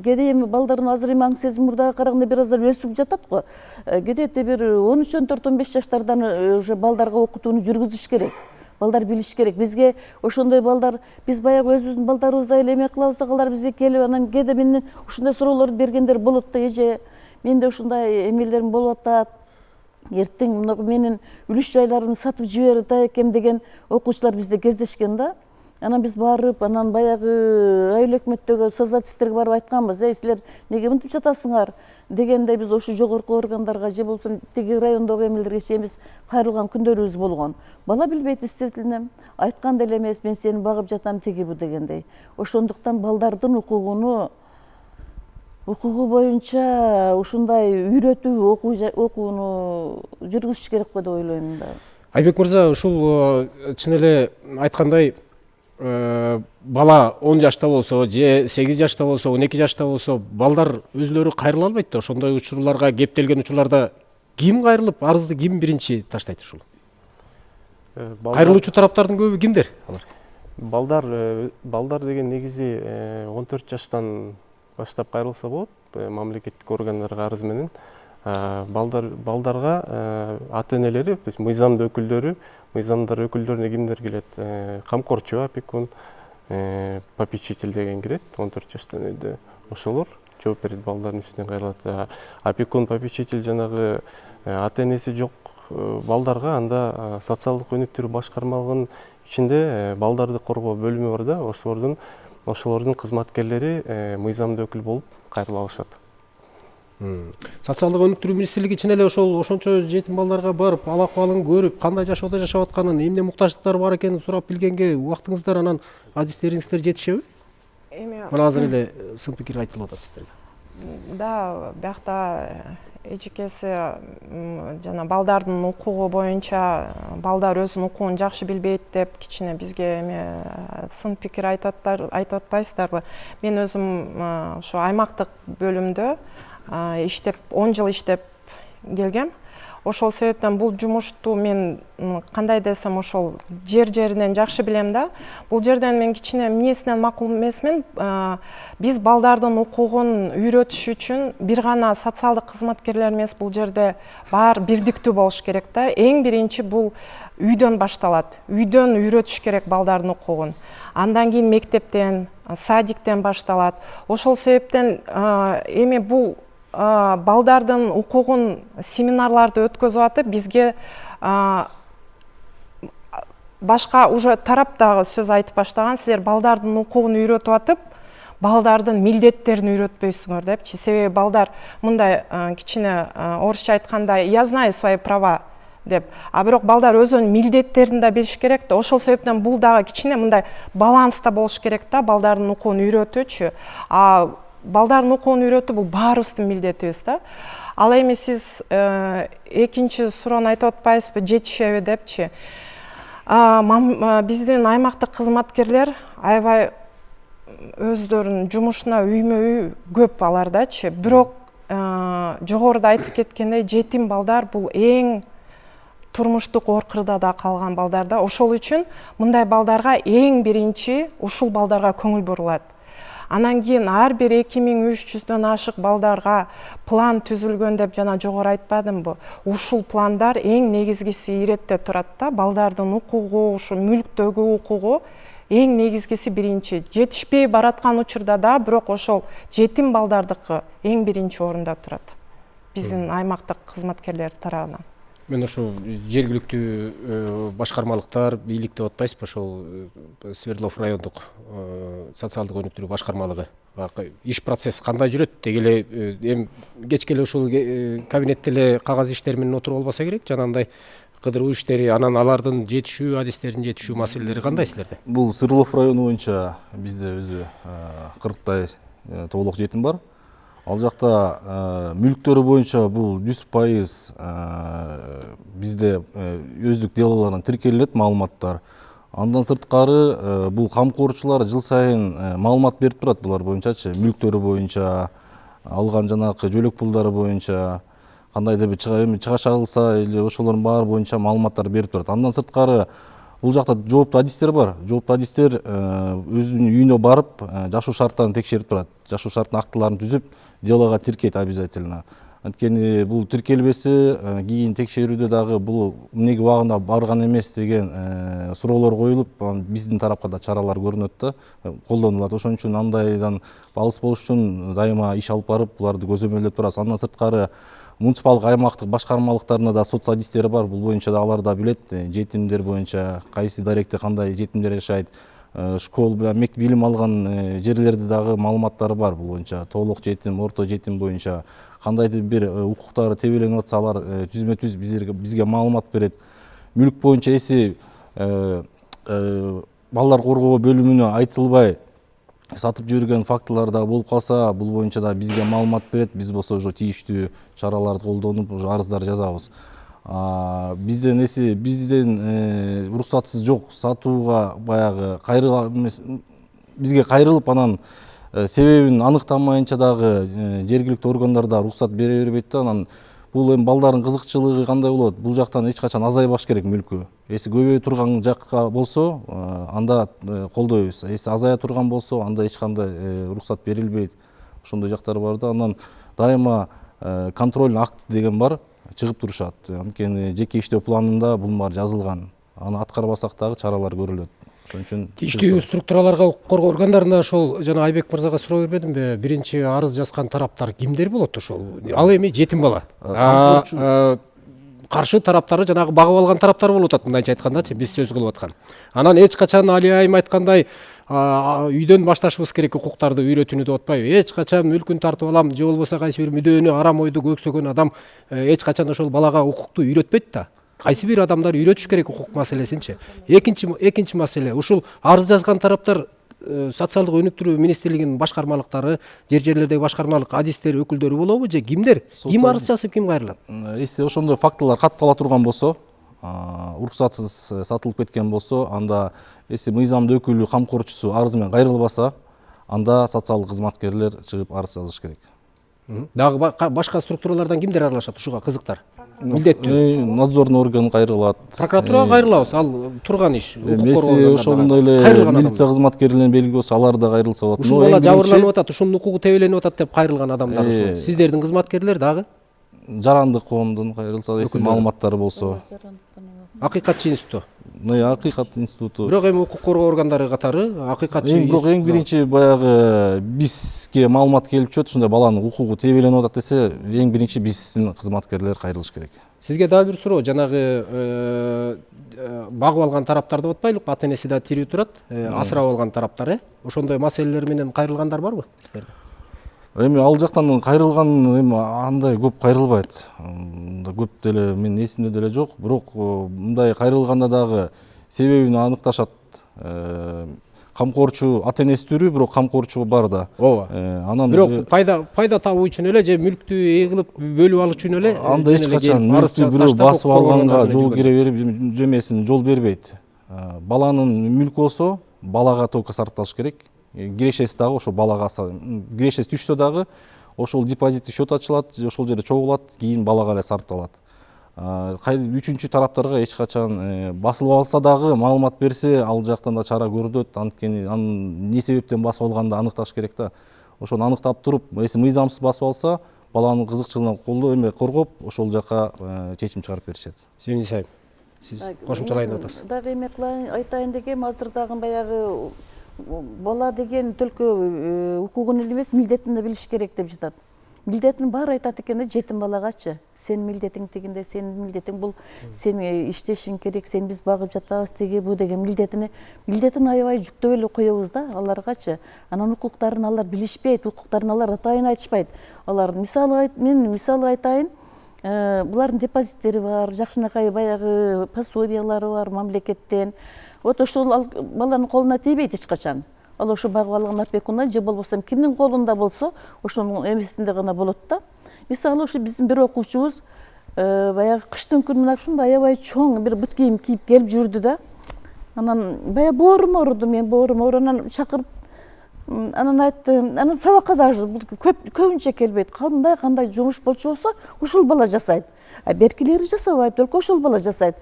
кээде эми балдардын азыр эми аң сезим мурдага караганда бир азыр өсүп жатат го. Кээде бир 13-14-15 жаштардан уже балдарга окутууну жүргүзүш керек. Балдар билиш керек. Бизге ошондой балдар, биз баягы өзүбүздүн балдарыбызга эле эме кылабыз да, алар бизге келип анан кээде менден ушундай суроолорду бергендер болот да, эже менде ушундай эмелерим болуп атат. Эртең менин үлүш жайларымды сатып жиберет экем деген окуучулар бизде кездешкен да. Анан биз барып, анан баягы айыл өкмөттөгү соцзатисттерге барып айтканбыз, силер неге мынтип жатасыңар дегенде биз ошо жогорку органдарга же болбосо тиги райондогу эмелерге чейин биз кайрылган күндөрүбүз болгон. Бала билбейт действительно, айткан деле эмес, мен сени багып жатам тиги бу дегендей. Ошондуктан балдардын укугу боюнча ушундай үйрөтүү, окууну жүргүзүш керек го деп ойлойм да. Айбек мырза, ушул чын эле айткандай бала 10 жашта болсо же 8 жашта болсо, 12 жашта болсо балдар өзлөрү кайрыла албайт да. Ошондой учурларга, кептелген учурларда ким кайрылып, арызды ким биринчи таштайт ушул? Кайрылуучу тараптардын көбү кимдер алар? Балдар деген негизи 14 жаштан баштап кайрылса болот, мамлекеттик органдарга арыз менен. Балдарга ата-энелери, мыйзамдуу өкүлдөрү, мыйзамдар өкүлдөрүнө кимдер келет? Камкорчу опекун, попечитель деген кирет, 14 жаштан өйдө ошолор жооп берет балдардын үстүнөн кайрылат. Опекун, попечитель жанагы ата энеси жок балдарга анда социалдык өнүктүрүү башкармалыгынын ичинде балдарды коргоо бөлүмү бар да, ошолордун кызматкерлери мыйзамдуу өкүл болуп кайрыла алышат. Социалдык өнүктүрүү министрлиги ичинен эле ошончо жетим балдарга барып, ал акыбалын көрүп, кандай жашоодо жашап атканын, эмне муктаждыктары бар экенин сурап билгенге убактыңыздар, анан адистериңиздер жетишеби? Мына азыр эле сын пикир айтылып атат сиздерге. Да, биякта эжекеси жана балдардын укугу боюнча балдар өзүнүн укугун жакшы билбейт деп кичине бизге сын пикир айтып атпайсыздарбы? Мен өзүм ошо аймактык бөлүмдө иштеп 10 жыл иштеп келгем. Ошол себептен бул жумушту мен кандай десем ошол жеринен жакшы билем да. Бул жерден мен кичине эмнесинен макул эмесмин. Биз балдардын укугун үйрөтүш үчүн бир гана социалдык кызматкерлер эмес, бул жерде баары бирдиктүү болуш керек да. Эң биринчи бул үйдөн башталат. Үйдөн үйрөтүш керек балдардын укугун. Андан кийин мектептен, садиктен башталат. Ошол себептен эми бул балдардын укугун семинарларды өткөзүп атып, бизге башка уже тарап дагы сөз айтып баштаган, силер балдардын укугун үйрөтүп атып, балдардын милдеттерин үйрөтпөйсүңөр депчи. Себеби балдар мындай кичине орусча айтканда я знаю свои права деп. Бирок балдар өзүнүн милдеттерин да билиш керек да. Ошол себептен бул дагы кичине мындай баланста болуш керек да, балдардын укугун үйрөтүүчү. Балдардын укугун үйрөтүү бул баарыбыздын милдетибиз да. Ал эми сиз экинчи суроону айтып атпайсызбы, жетишеби депчи. Биздин аймактык кызматкерлер аябай өздөрүнүн жумушуна үймө-үй көп алардачы. Бирок жогоруда айтып кеткендей, жетим балдар бул эң турмуштук ор кырдада калган балдар да. Ошол үчүн мындай балдарга эң биринчи ушул балдарга көңүл бурулат. Анан кийин ар бир 2300дөн ашык балдарга план түзүлгөн деп жана жогору айтпадымбы? Ушул пландар эң негизгиси иретте турат да. Балдардын укугу, ушу мүлктөгү укугу эң негизгиси биринчи. Жетишпей бараткан учурда да, бирок ошол жетим балдардыкы эң биринчи орунда турат. Биздин аймактык кызматкерлер тарабынан. Мен ошо жергиликтүү башкармалыктар, бийлик деп атпайсызбы, ошол Свердлов райондук социалдык өнүктүрүү башкармалыгы иш процесс кандай жүрөт деги эле эми кечке эле ушул кабинетте эле кагаз иштери менен отуруп албаса керек, жанагындай кыдыруу иштери, анан алардын жетишүү, адистердин жетишүү маселелери кандай силерде? Бул Свердлов району боюнча бизде өзү 40 толук жетим бар. Ал жакта мүлктөрү боюнча бул 100% бизде өздүк делолордон тиркелет маалыматтар. Андан сырткары бул камкорчулар жыл сайын маалымат берип турат булар боюнчачы, мүлктөрү боюнча, алган жанагы жөлөк пулдары боюнча, кандайдыр бир чыга чагылса эле ошолордун баары боюнча маалыматтар берип турат. Андан сырткары бул жакта жооптуу адистер бар. Жооптуу адистер өзүнүн үйүнө барып, жашоо шарттарын текшерип турат. Жашоо шарттын актыларын түзүп, делого тиркейт обязательно. Анткени бул тиркелбеси кийин текшерүүдө дагы бул эмнеге убагында барган эмес деген суроолор коюлуп, биздин тарапка да чаралар көрүнөт да, колдонулат. Ошон үчүн андайдан алыс болуш үчүн дайыма иш алып барып, буларды көзөмөлдөп турабыз. Андан сырткары муниципалдык аймактык башкармалыктарында да соц адистери бар. Бул боюнча да алар да билет, жетимдер боюнча кайсы даректе кандай жетимдер жашайт, школ мектеп билим алган жерлерде дагы маалыматтары бар. Бул боюнча толук жетим, орто жетим боюнча кандайдыр бир укуктары тебеленип атса, алар түзмө-түз бизге маалымат берет. Мүлк боюнча эси балдар коргоо бөлүмүнө айтылбай сатып жүргөн фактылар да болуп калса, бул боюнча да бизге маалымат берет. Биз болсо уже тийиштүү чараларды колдонуп, уже арыздар жазабыз. Бизден уруксатсыз жок сатууга баягы бизге кайрылып, анан себебин аныктамайынча дагы жергиликтүү органдар да уруксат бере бербейт да. Анан бул эми балдардын кызыкчылыгы кандай болот? Бул жактан эч качан азайбаш керек мүлкү. Эси көбөйө турган жакка болсо, анда колдойбуз. Эси азая турган болсо, анда эч кандай уруксат берилбейт. Ошондой жактар бар да. Анан дайыма контрольный акт деген бар, чыгып турушат. Анткени жеке иштөө планында бунун баары жазылган. Аны аткарбасак дагы чаралар көрүлөт. Ошон үчүн Тиештүү структураларга, укук коргоо органдарына ошол жана Айбек мырзага суроо бербедимби? Биринчи арыз жазган тараптар кимдер болот ошол? Ал эми жетим бала. Каршы тараптары жанагы багып алган тараптар болуп атат, мындайча айткандачы, биз сөз кылып аткан. Анан эч качан Али айым айткандай үйдөн башташыбыз керек укуктарды үйрөтүүнү деп атпайбы. Эч качан мүлкүн тартып алам же болбосо кайсы бир мүдөөнү арам ойду көксөгөн адам эч качан ошол балага укукту үйрөтпөйт да. Кайсы бир адамдар үйрөтүш керек укук маселесинчи. Экинчи маселе, ушул арыз жазган тараптар социалдык өнүктүрүү министрлигинин башкармалыктары, жерлердеги башкармалык адистер өкүлдөрү болобу же кимдер? Ким арыз жазып, ким кайрылат? Если ошондой фактылар каттала турган болсо, уруксатсыз сатылып кеткен болсо, анда если мыйзамдуу өкүлү, камкорчусу арызы менен кайрылбаса, анда социалдык кызматкерлер чыгып арыз жазыш керек. Дагы башка структуралардан кимдер аралашат ушуга кызыктар? Милдеттүү. Надзорный орган кайрылат. Прокуратурага кайрылабыз, ал турган иш. Если ошондой эле милиция кызматкерлеринин белги болсо, алар да кайрылса болот. Ушул бала жабырланып атат, ушунун укугу тебеленип атат деп кайрылган адамдар ушул. Сиздердин кызматкерлер дагы? Жарандык коомдун кайрылса, если маалыматтары болсо. Акыйкатчы институту. Акыйкат институту. Бирок эми укук коргоо органдары катары акыйкатчы институту. Эң биринчи баягы бизге маалымат келип чөт, ушундай баланын укугу тебеленип атат десе, эң биринчи биздин кызматкерлер кайрылыш керек. Сизге дагы бир суроо, жанагы багып алган тараптар деп атпайлыкпы, ата энеси да тирүү турат, асырап алган тараптар, ошондой маселелер менен кайрылгандар барбы сиздерде? Эми ал жактан кайрылган эми андай көп кайрылбайт. Көп деле мен эсимде деле жок. Бирок мындай кайрылганда дагы себебин аныкташат. Камкорчу ата энеси тирүү, бирок камкорчу бар да. Ооба. Анан бирок пайда табуу үчүн эле же мүлктү эгилип бөлүп алуу үчүн эле анда эч качан мүлктү бирөө басып алганга жол кире берип жемесин жол бербейт. Баланын мүлкү болсо, балага только сарпталыш керек. Кирешеси дагы ошо балага, кирешеси түшсө дагы ошол депозиттик счет ачылат, ошол жерде чогулат, кийин балага эле сарпталат. Үчүнчү тараптарга эч качан басылып алса дагы маалымат берсе, ал жактан да чара көрүлөт. Анткени анын эмне себептен басып алганын аныкташ керек да. Ошону аныктап туруп, если мыйзамсыз басып алса, баланын кызыкчылыгын колдоо коргоп, ошол жака чечим чыгарып беришет. Жеңиш айым, сиз кошумчалайын деп атасыз. Дагы эме айтайын дегем, азыр дагы баягы бала деген только укугун эле эмес, милдетин да билиш керек деп жатат. Милдетин баары айтат экен да, жетим балагачы. Сен милдетиң тигинде, сенин милдетиң бул, сен иштешиң керек, сен биз багып жатабыз теге бу деген милдетин аябай жүктөп эле коебуз да аларгачы. Анан укуктарын алар билишпейт, укуктарын алар атайын айтышпайт. Алар мен мисалы айтайын, булардын депозиттери бар, жакшынакай баягы пособиялары бар мамлекеттен. Вот ошол баланын колуна тийбейт эч качан. Ал ошо багып алган опекундан же болбосо кимдин колунда болсо, ошонун эмесинде гана болот да. Мисалы ошо биздин бир окуучубуз баягы кыштын күнү мына ушундай аябай чоң бир бут кийим кийип келип жүрдү да. Анан баягы боорум ооруду, мен боорум ооруп, чакырып, анан айттым, анан сабакка даже көбүнчө келбейт. Кандай жумуш болчу болсо, ушул бала жасайт. Беркилери жасабайт, только ошол бала жасайт.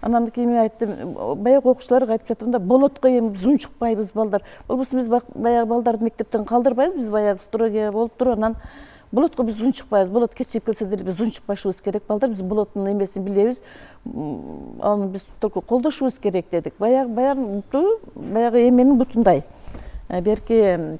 Анан кийин мен айттым, баягы окуучуларга айтып жатам да, болот го эми биз унчукпайбыз балдар. Болбосо биз баягы балдарды мектептен калдырбайбыз, биз баягы строгия болуп туруп, анан болот го биз унчукпайбыз. Болот кечип келсе деле биз унчукпашыбыз керек балдар, биз болоттун эмесин билебиз. Аны биз только колдошубуз керек дедик. Баягы эменин бутундай. Берки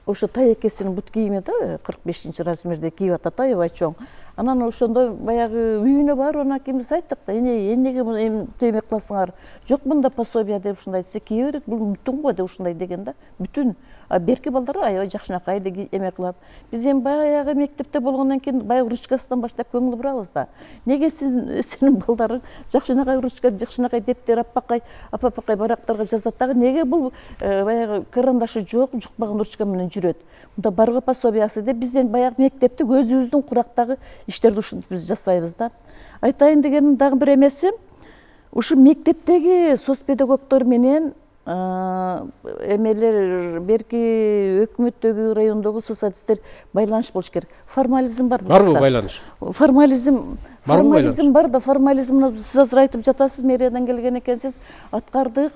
ошо таекесинин бут кийими да 45-размерде кийип атат, аябай чоң. Анан ошондо баягы үйүнө барып анакимиз айттык да, эмнеге эме кыласыңар? Жок мында пособие деп ушундай десе, кие берет, бул бүтүн го деп ушундай деген да. Бүтүн. Берки балдар аябай жакшынакай эле эме кылат. Биз эми баягы мектепте болгондон кийин баягы ручкасынан баштап көңүл бурабыз да. Неге сенин балдарың жакшынакай ручка, жакшынакай дептер, апапакай барактарга жазат дагы, неге бул баягы карандашы жок, жукпаган ручка менен жүрөт? Мында барго пособиясы деп биз баягы мектепти өзүбүздүн курактагы иштерди ушинтип биз жасайбыз да. Айтайын дегеним дагы бир эмеси, ушу мектептеги соцпедагогдор менен эмелер берки өкмөттөгү райондогу социалисттер байланыш болуш керек. Формализм бар. Барбы байланыш? Формализм бар да, формализмди сиз азыр айтып жатасыз, мэриядан келген экенсиз. Аткардык,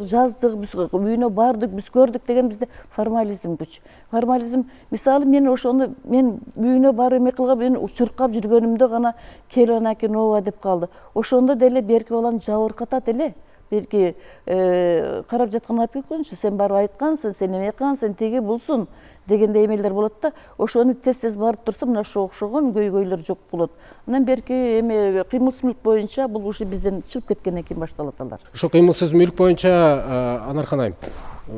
жаздык, биз үйүнө бардык, биз көрдүк деген бизде формализм күч. Формализм, мисалы мен ошону үйүнө барып эме кылган, мен чуркап жүргөнүмдө гана келип анакин ооба деп калды. Ошондо деле берки баланы жабыркатат эле. Белки карап жаткан опекунчу сен барып айткансың, сен эме кылгансың, тиги булсун дегендей эмелер болот да, ошону тез барып турса мына ошого окшогон көйгөйлөр жок болот. Анан берки эме кыймылсыз мүлк боюнча бул уже бизден чыгып кеткенден кийин башталат алар. Ошо кыймылсыз мүлк боюнча Анархан айым,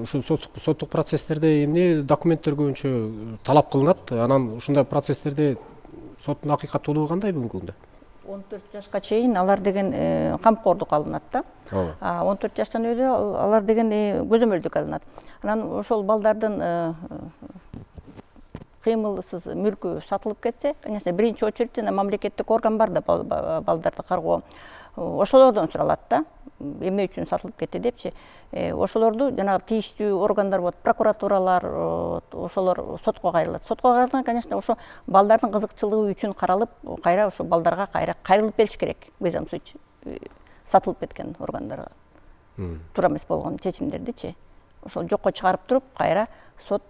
ушу соттук процесстерде эмне документтер көбүнчө талап кылынат? Анан ушундай процесстерде соттун акыйкаттуулугу кандай бүгүнкү күндө? 14 жашка чейин алар деген камкордук алынат да. 14 жаштан өйдө алар деген көзөмөлдүк алынат. Анан ошол балдардын кыймылсыз мүлкү сатылып кетсе, конечно, биринчи очередь жана мамлекеттик орган бар да балдарды каргоо. Ошолордон суралат да, эме үчүн сатылып кетти депчи. Ошолорду жанагы тийиштүү органдар болот, прокуратуралар, ошолор сотко кайрылат. Сотко кайрылган, конечно, ошо балдардын кызыкчылыгы үчүн каралып, кайра ошо балдарга кайрылып бериш керек. Мыйзам суч сатылып кеткен органдарга. Туура эмес болгон чечимдердичи. Ошол жокко чыгарып туруп, кайра сот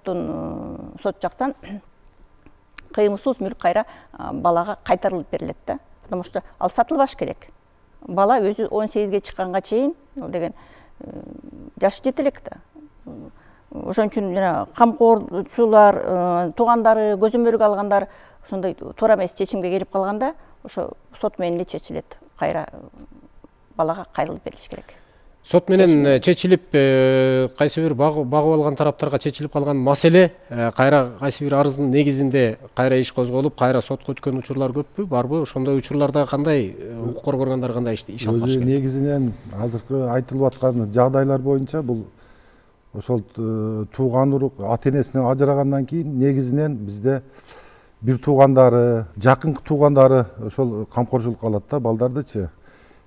жактан кыймылсыз мүлк кайра балага кайтарылып берилет да. Потому что ал сатылбаш керек. Бала өзү 18-ге чыкканга чейин деген жашы жете элек да. Ошон үчүн жана камкорчулар, туугандары, көзөмөлгө алгандар ошондой туура эмес чечимге келип калганда, ошо сот менен эле чечилет. Кайра балага кайрылып берилиш керек. Сот менен чечилип, кайсы бир багып алган тараптарга чечилип калган маселе, кайра кайсы бир арыздын негизинде кайра иш козголуп, кайра сотко өткөн учурлар көппү, барбы? Ошондой учурларда кандай укук коргоо органдары кандай иш алып барыш керек? Негизинен азыркы айтылып аткан жагдайлар боюнча бул ошол тууган урук ата-энесинен ажырагандан кийин негизинен бизде бир туугандары, жакынкы туугандары ошол камкорчулукка алат да балдардычы.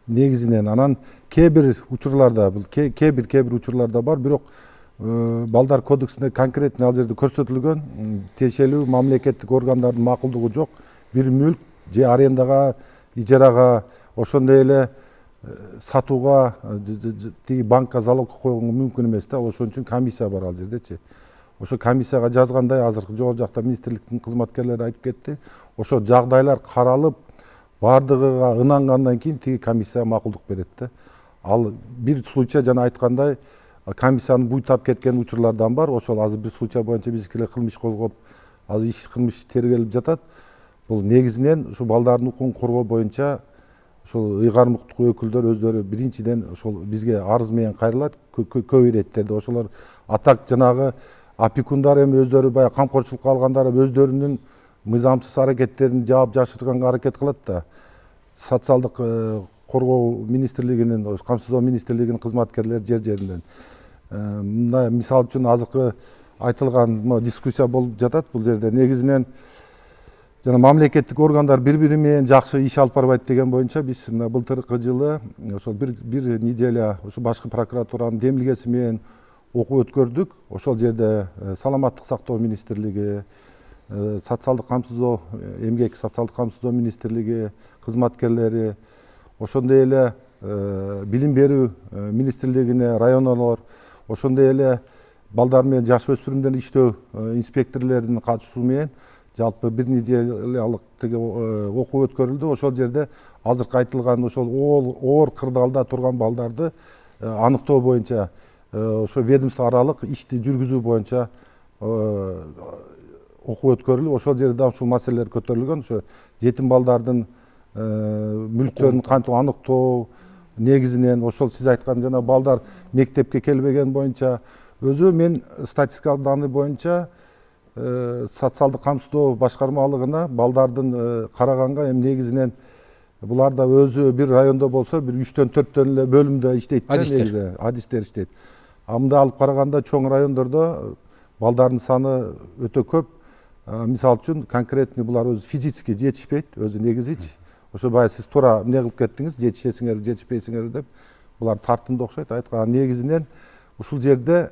Негизинен анан кээ бир учурларда бул кээ бир учурларда бар, бирок балдар кодексинде конкретно ал жерде көрсөтүлгөн тиешелүү мамлекеттик органдардын макулдугу жок бир мүлк же арендага, ижарага, ошондой эле сатууга, тиги банкка залогко койгонго мүмкүн эмес да. Ошон үчүн комиссия бар ал жердечи. Ошо комиссияга жазгандай азыркы жогору жакта министрликтин кызматкерлери айтып кетти. Ошо жагдайлар каралып, бардыгыга ынангандан кийин тиги комиссия макулдук берет да. Ал бир случай жана айткандай комиссиянын буйтап кеткен учурлардан бар. Ошол азыр бир случай боюнча бизикилер кылмыш козгоп, азыр кылмыш тергелип жатат. Бул негизинен ушу балдардын укугун коргоо боюнча ошол ыйгарым укуктук өкүлдөр өздөрү биринчиден ошол бизге арыз менен кайрылат көп иреттерде. Ошолор атак жанагы опекундар эми өздөрү баягы камкорчулукка алгандар өздөрүнүн мыйзамсыз аракеттерин жаап жашырганга аракет кылат да. Социалдык коргоо министрлигинин, камсыздоо министрлигинин кызматкерлери жер-жеринен. Мындай мисал үчүн азыркы айтылган дискуссия болуп жатат бул жерде. Негизинен жана мамлекеттик органдар бири-бири менен жакшы иш алып барбайт деген боюнча биз мына былтыркы жылы ошол бир неделя ошо башкы прокуратуранын демилгеси менен окуу өткөрдүк. Ошол жерде саламаттык сактоо министрлиги, социалдык камсыздоо, эмгек социалдык камсыздоо министрлиги кызматкерлери, ошондой эле билим берүү министрлигине районалар, ошондой эле балдар менен жаш өспүрүмдөрдүн иштөө инспекторлорунун катышуусу менен жалпы бир неделялык окуу өткөрүлдү. Ошол жерде азыркы айтылган ошол оор кырдаалда турган балдарды аныктоо боюнча ошо ведомство аралык ишти жүргүзүү боюнча окуу өткөрүлүп, ошол жерде ушул маселелер көтөрүлгөн. Ошо жетим балдардын мүлктөрүн кантип аныктоо негизинен ошол сиз айткан жана балдар мектепке келбеген боюнча өзү мен статистикалык данный боюнча социалдык камсыздоо башкармалыгына балдардын караганга эми негизинен булар да өзү бир райондо болсо бир 3-төн 4төн эле бөлүмдө иштейт да, негизи адистер иштейт. Мында алып караганда чоң райондордо балдардын саны өтө көп. Мисал үчүн конкретный булар өзү физически жетишпейт, өзү негизичи. Ошо баягы сиз туура эмне кылып кеттиңиз, жетишесиңерби, жетишпейсиңерби деп. Булар тартымды окшойт. Айткан негизинен ушул жерде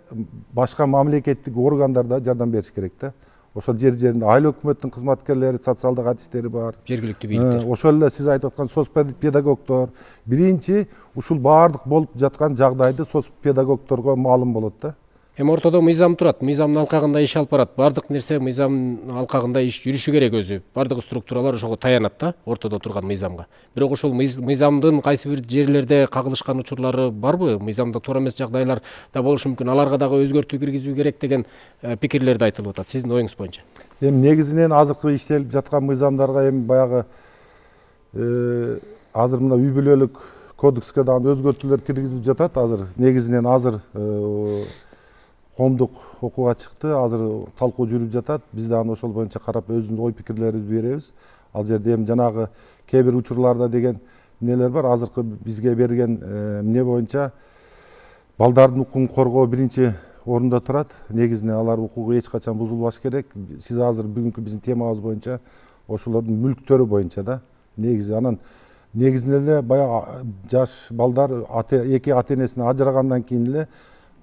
башка мамлекеттик органдар да жардам бериш керек да. Ошол жер-жеринде айыл өкмөттүн кызматкерлери, социалдык адистери бар. Жергиликтүү бийликтер. Ошол эле сиз айтып аткан соцпедагогдор биринчи ушул баардык болуп жаткан жагдайды соцпедагогдорго маалым болот да. Эми ортодо мыйзам турат, мыйзамдын алкагында иш алып барат. Бардык нерсе мыйзамдын алкагында иш жүрүшү керек өзү. Бардык структуралар ошого таянат да, ортодо турган мыйзамга. Бирок ошол мыйзамдын кайсы бир жерлерде кагылышкан учурлары барбы? Мыйзамда туура эмес жагдайлар да болушу мүмкүн. Аларга дагы өзгөртүү киргизүү керек деген пикирлер да айтылып атат. Сиздин оюңуз боюнча. Эми негизинен азыркы иштелип жаткан мыйзамдарга эми баягы азыр мына үй бүлөлүк кодекске дагы өзгөртүүлөр киргизилип жатат. Азыр негизинен коомдук окууга чыкты, азыр талкуу жүрүп жатат. Биз дагы ошол боюнча карап өзүбүздүн ой пикирлерибизди беребиз. Ал жерде эми жанагы кээ бир учурларда деген эмнелер бар. Азыркы бизге берген эмне боюнча балдардын укугун коргоо биринчи орунда турат. Негизинен алар укугу эч качан бузулбаш керек. Сиз азыр бүгүнкү биздин темабыз боюнча ошолордун мүлктөрү боюнча да негизи анан негизинен эле баягы жаш балдар эки ата энесинен ажырагандан кийин эле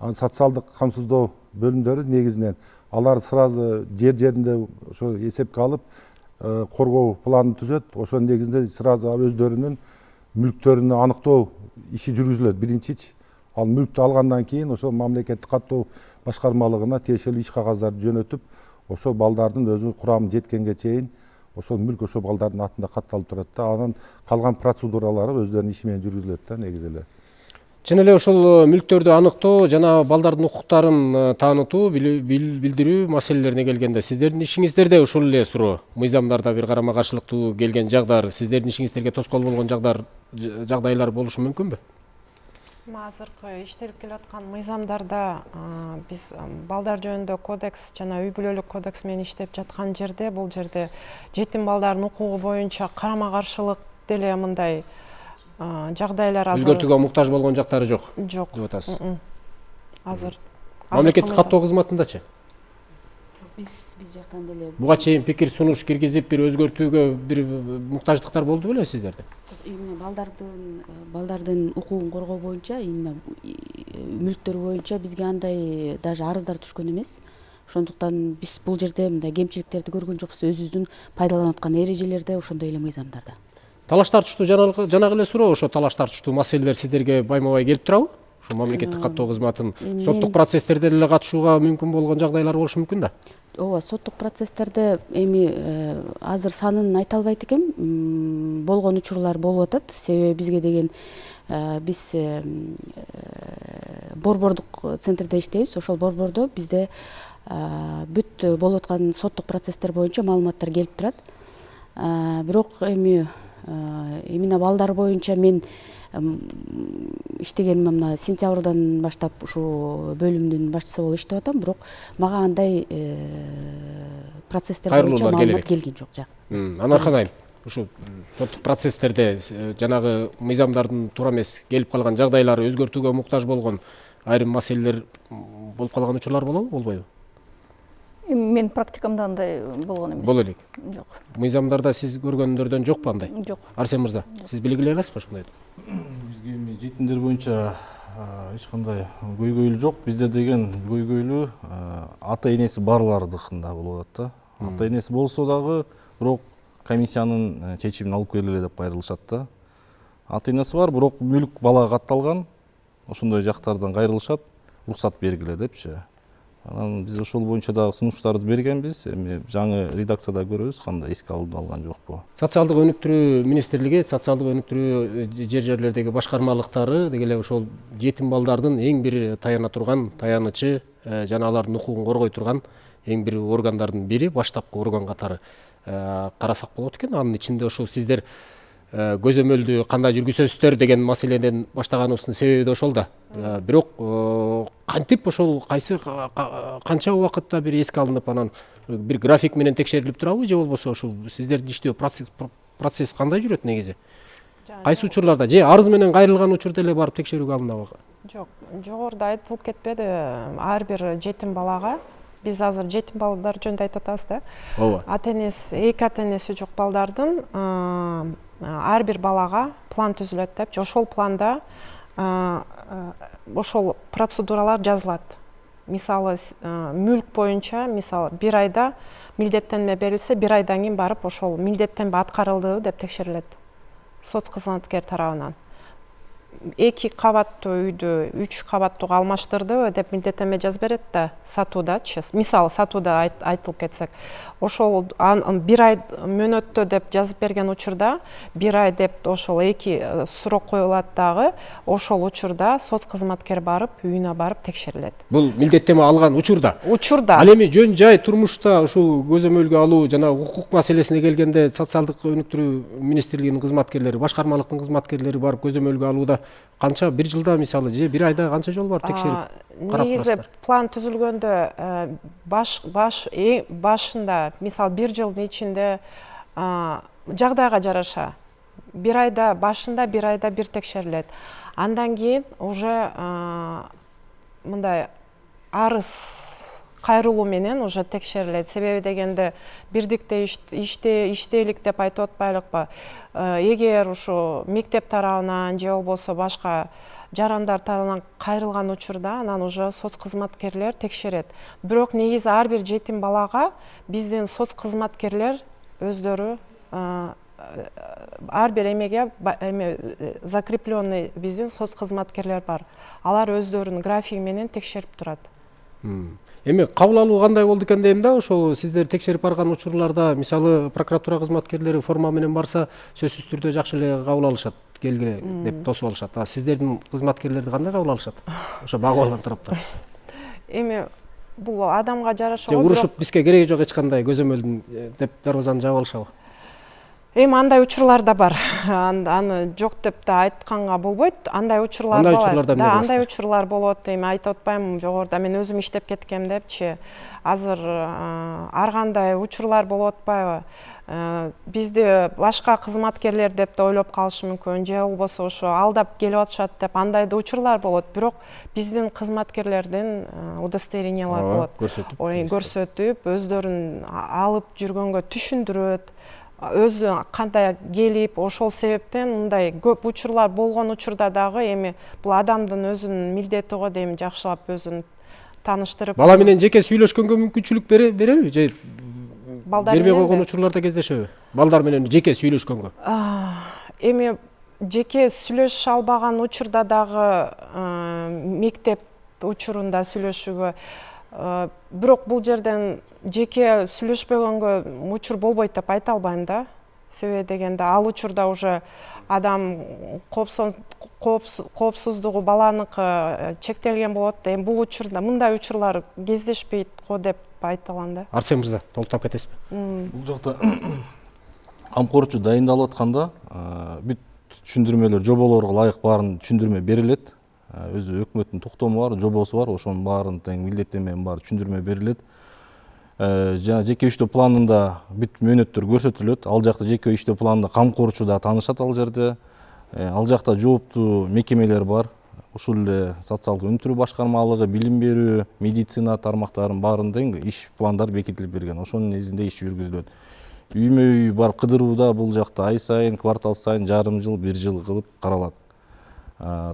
социалдык камсыздоо бөлүмдөрү негизинен алар сразу жеринде ошо эсепке алып коргоо планын түзөт. Ошо негизинде сразу өздөрүнүн мүлктөрүн аныктоо иши жүргүзүлөт биринчичи. Ал мүлктү алгандан кийин ошо мамлекеттик каттоо башкармалыгына тиешелүү иш кагаздарды жөнөтүп, ошол балдардын өзү курамы жеткенге чейин ошол мүлк ошол балдардын атында катталып турат да. Анан калган процедуралары өздөрүнүн иши менен жүргүзүлөт да негизи эле. Чын эле ошол мүлктөрдү аныктоо жана балдардын укуктарын таанытуу, билдирүү маселелерине келгенде сиздердин ишиңиздерде ушул эле суроо. Мыйзамдарда бир карама каршылыктуу келген жагдар, сиздердин ишиңиздерге тоскоол болгон жагдайлар болушу мүмкүнбү? Азыркы иштелип келаткан мыйзамдарда биз балдар жөнүндө кодекс жана үй бүлөлүк кодекс менен иштеп жаткан жерде бул жерде жетим балдардын укугу боюнча карама каршылык деле мындай жагдайлар азыр өзгөртүүгө муктаж болгон жактары жок. Жок деп атасыз. Азыр Мамлекеттик каттоо кызматындачы? Биз жактан деле Буга чейин пикир сунуш киргизип бир өзгөртүүгө бир муктаждыктар болду беле сиздерде? именно балдардын укугун коргоо боюнча, именно мүлктөр боюнча бизге андай даже арыздар түшкөн эмес. Ошондуктан биз бул жерде мындай кемчиликтерди көргөн жокпуз. Өзүбүздүн пайдаланып аткан эрежелерде ошондой эле мыйзамдарда. Талаш тартыштуу жанагы эле суроо, ошо талаш тартыштуу маселелер сиздерге байма-бай келип турабы? Ошо мамлекеттик каттоо кызматын соттук процесстерде деле катышууга мүмкүн болгон жагдайлар болушу мүмкүн да? Ооба, соттук процесстерде эми азыр санын айта албайт экем. Болгон учурлар болуп атат. Себеби бизге деген биз борбордук центрде иштейбиз. Ошол борбордо бизде бүт болуп аткан соттук процесстер боюнча маалыматтар келип турат. Бирок эми именно балдар боюнча мен иштегеним мына сентябрдан баштап ушу бөлүмдүн башчысы болуп иштеп атам, бирок мага андай процесстер боюнча маалымат келген жок. Анархан айым, ушу соттук процесстерде жанагы мыйзамдардын туура эмес келип калган жагдайлары өзгөртүүгө муктаж болгон айрым маселелер болуп калган учурлар болобу, болбойбу? Мен практикамда андай болгон эмес. Боло элек. Жок. Мыйзамдарда сиз көргөндөрдөн жокпу андай? Жок. Арсен мырза, сиз билгилей аласызбы ошондойду? Бизге эми жетимдер боюнча эч кандай көйгөйлүү жок. Бизде деген көйгөйлүү ата энеси барлардыкында болуп атат да. Ата энеси болсо дагы, бирок комиссиянын чечимин алып келгиле деп кайрылышат да. Ата энеси бар, бирок мүлк балага катталган. Ошондой жактардан кайрылышат, уруксат бергиле депчи. Анан биз ошол боюнча дагы сунуштарды бергенбиз. Эми жаңы редакцияда көрөбүз кандай эске алынган жокпу. Социалдык өнүктүрүү министрлиги, социалдык өнүктүрүү жер-жерлердеги башкармалыктары деги ошол жетим балдардын эң бир таяна турган, таянычы жана алардын укугун коргой турган эң бир органдардын бири, баштапкы орган катары карасак болот экен. Анын ичинде ошол сиздер көзөмөлдү кандай жүргүзөсүздөр деген маселеден баштаганыбыздын себеби да ошол да. Бирок кантип ошол канча убакытта бир эске алынып, анан бир график менен текшерилип турабы, же болбосо ошол сиздердин иштөө процесс кандай жүрөт негизи? Кайсы учурларда же арыз менен кайрылган учурда эле барып текшерүүгө алынабы? Жок, жогоруда айтылып кетпеди, ар бир жетим балага биз азыр жетим балдар жөнүндө айтып атабыз да. Ооба. Ата энеси, эки ата энеси жок балдардын ар бир балага план түзүлөт депчи. Ошол планда ошол процедуралар жазылат. Мисалы мүлк боюнча, мисалы бир айда милдеттенме берилсе, бир айдан кийин барып ошол милдеттенме аткарылды деп текшерилет сот кызматкер тарабынан. 2 кабаттуу үйдү 3 кабаттууга алмаштырдыбы деп милдеттенме жазып берет да, сатуудачы. Мисалы сатууда айтылып кетсек, ошол бир ай мөөнөттө деп жазып берген учурда, бир ай деп ошол 2 сурок коюлат дагы, ошол учурда соц кызматкер барып, үйүнө барып текшерилет. Бул милдеттенме алган учурда. Учурда. Ал эми жөн жай турмушта ушул көзөмөлгө алуу жана укук маселесине келгенде социалдык өнүктүрүү министрлигинин кызматкерлери, башкармалыктын кызматкерлери барып көзөмөлгө алууда канча, бир жылда мисалы же бир айда канча жолу барып текшерип карап негизи турасыздар? план түзүлгөндө башында, мисалы бир жылдын ичинде жагдайга жараша бир айда башында, бир айда бир текшерилет. Андан кийин уже мындай арыз кайрылуу менен уже текшерилет. Себеби дегенде бирдикте иштейлик деп айтып атпайлыкпы? Эгер ушу мектеп тарабынан же болбосо башка жарандар тарабынан кайрылган учурда, анан уже соц кызматкерлер текшерет. Бирок негизи ар бир жетим балага биздин соц кызматкерлер өздөрү ар бир эмеге закрепленный биздин соц кызматкерлер бар. Алар өздөрүнүн графиги менен текшерип турат. Эми кабыл алуу кандай болду экен дейм да, ошол сиздер текшерип барган учурларда, мисалы прокуратура кызматкерлери форма менен барса, сөзсүз түрдө жакшы эле кабыл алышат, келгиле деп тосуп алышат. А сиздердин кызматкерлерди кандай кабыл алышат? Ошо багып алган тараптар. Эми бул адамга жараша же урушуп бизге кереги жок эч кандай көзөмөлдүн деп дарбазаны жаап алышабы? Эми андай учурлар да бар. Аны жок деп да айтканга болбойт. Андай учурлар болот. Да, андай учурлар болот. Эми айтып атпаймынбы, жогоруда мен өзүм иштеп кеткем депчи. Азыр ар кандай учурлар болуп атпайбы? Бизде башка кызматкерлер деп да ойлоп калышы мүмкүн, же болбосо ошо алдап келип атышат деп андай да учурлар болот. Бирок биздин кызматкерлердин удостоверениялар болот. Көрсөтүп, өздөрүн алып жүргөнгө түшүндүрөт. Өзү кандай келип, ошол себептен мындай көп учурлар болгон учурда дагы эми бул адамдын өзүнүн милдети го дейм, жакшылап өзүн тааныштырып. Бала менен жеке сүйлөшкөнгө мүмкүнчүлүк береби же бербей койгон учурларда кездешеби? Балдар менен жеке сүйлөшкөнгө. Эми жеке сүйлөшө албаган учурда дагы мектеп учурунда сүйлөшүүгө, бирок бул жерден жеке сүйлөшпөгөнгө учур болбойт деп айта албайм да. Себеби дегенде ал учурда уже адам коопсуздугу баланыкы чектелген болот. Эми бул учурда мындай учурлар кездешпейт го деп айта алам да. Арсен мырза, толуктап кетесизби? Бул жакта камкорчу дайындалып атканда бүт түшүндүрмөлөр, жоболорго ылайык баарын түшүндүрмө берилет. Өзү өкмөттүн токтому бар, жобосу бар, ошонун баарын тең милдеттенменин баары түшүндүрмө берилет. Жана жеке иштөө планында бүт мөөнөттөр көрсөтүлөт. Ал жакта жеке иштөө планында камкорчу да таанышат ал жерде. Ал жакта жооптуу мекемелер бар. Ушул эле социалдык өнүктүрүү башкармалыгы, билим берүү, медицина тармактарынын баарын тең иш пландары бекитилип берген. Ошонун негизинде иш жүргүзүлөт. Үймө үй барып кыдырууда бул жакта ай сайын, квартал сайын, жарым жыл, бир жыл кылып каралат.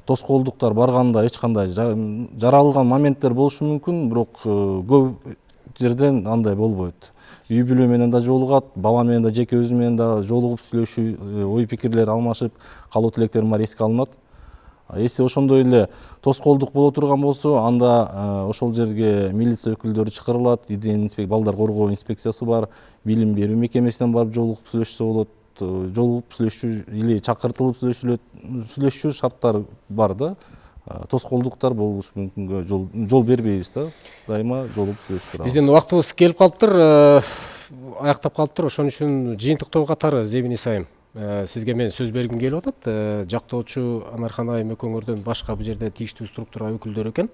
Тоскоолдуктар барганда эч кандай жаралган моменттер болушу мүмкүн, бирок көп жерден андай болбойт. Үй бүлө менен да жолугат, бала менен да жеке өзү менен да жолугуп сүйлөшүү, ой пикирлер алмашып, калуу тилектерин баары эске алынат. Эси ошондой эле тоскоолдук боло турган болсо, анда ошол жерге милиция өкүлдөрү чакырылат, балдар коргоо инспекциясы бар, билим берүү мекемесинен барып жолугуп сүйлөшсө болот. Жолугуп сүйлөшүү или чакыртылып сүйлөшүү шарттары бар да. Тоскоолдуктар болушу мүмкүнгө жол бербейбиз да. Дайыма жолугуп сүйлөшүп турабыз. Биздин убактыбыз келип калыптыр, аяктап калыптыр. Ошон үчүн жыйынтыктоо катары Зебин Исайым, сизге мен сөз бергим келип атат. Жактоочу Анархан айым экөөңөрдөн башка бул жерде тийиштүү структура өкүлдөрү экен,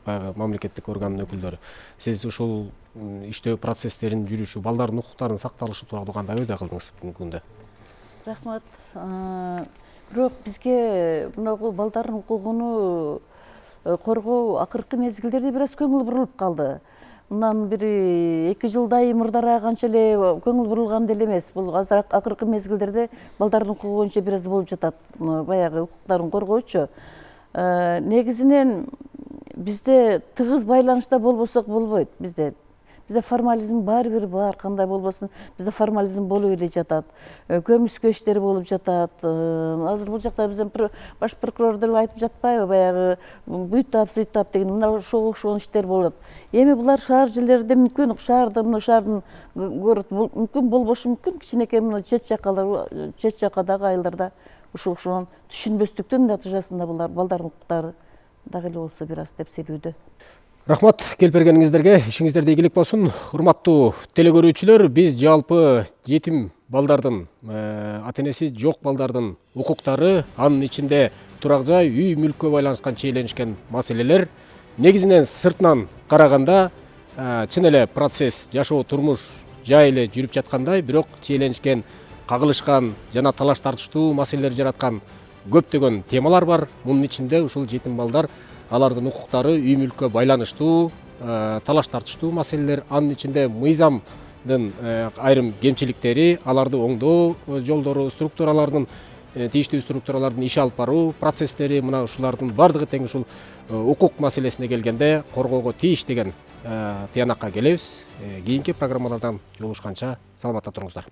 баягы мамлекеттик органдын өкүлдөрү. Сиз ушул иштөө процесстерин жүрүшү, балдардын укуктарынын сакталышы тууралуу кандай ойдо кылдыңыз бүгүнкү күндө? Рахмат. Бирок бизге мынагу балдардын укугуну коргоо акыркы мезгилдерде бир аз көңүл бурулуп калды. Мындан бир 2 жылдай мурдараак анча эле көңүл бурулган деле эмес. Бул азыр акыркы мезгилдерде балдардын укугу боюнча бир аз болуп жатат. Баягы укуктарын коргоочу. Негизинен бизде тыгыз байланышта болбосок болбойт. Бизде Бизде формализм баары бир бар, кандай болбосун бизде формализм болуп эле жатат. Көмүскө иштер болуп жатат. Азыр бул жакта бизден баш прокурор деле айтып жатпайбы, баягы буйтап суйтап деген мына ошого окшогон иштер болот. Эми булар шаар жерлерде мүмкүн, шаардын город мүмкүн болбошу мүмкүн, кичинекей мына чет жакадагы айылдарда ушул окшогон түшүнбөстүктүн натыйжасында булар балдардын укуктары дагы эле болсо бир аз тепселүүдө. Рахмат, келип бергениңиздерге, ишиңиздерде ийгилик болсун. Урматтуу телекөрүүчүлөр, биз жалпы жетим балдардын, ата-энеси жок балдардын укуктары, анын ичинде турак жай, үй мүлккө байланышкан чиеленишкен маселелер негизинен сыртынан караганда чын эле процесс, жашоо, турмуш жай эле жүрүп жаткандай, бирок чиеленишкен, кагылышкан жана талаш тартыштуу маселелер жараткан көптөгөн темалар бар. Мунун ичинде ушул жетим балдар, алардын укуктары, үй мүлккө байланыштуу, талаш тартыштуу маселелер, анын ичинде мыйзамдын айрым кемчиликтери, аларды оңдоо жолдору, структуралардын, тийиштүү структуралардын иш алып баруу процесстери, мына ушулардын бардыгы тең ушул укук маселесине келгенде коргоого тийиш деген тыянакка келебиз. Кийинки программалардан жолугушканча саламатта туруңуздар.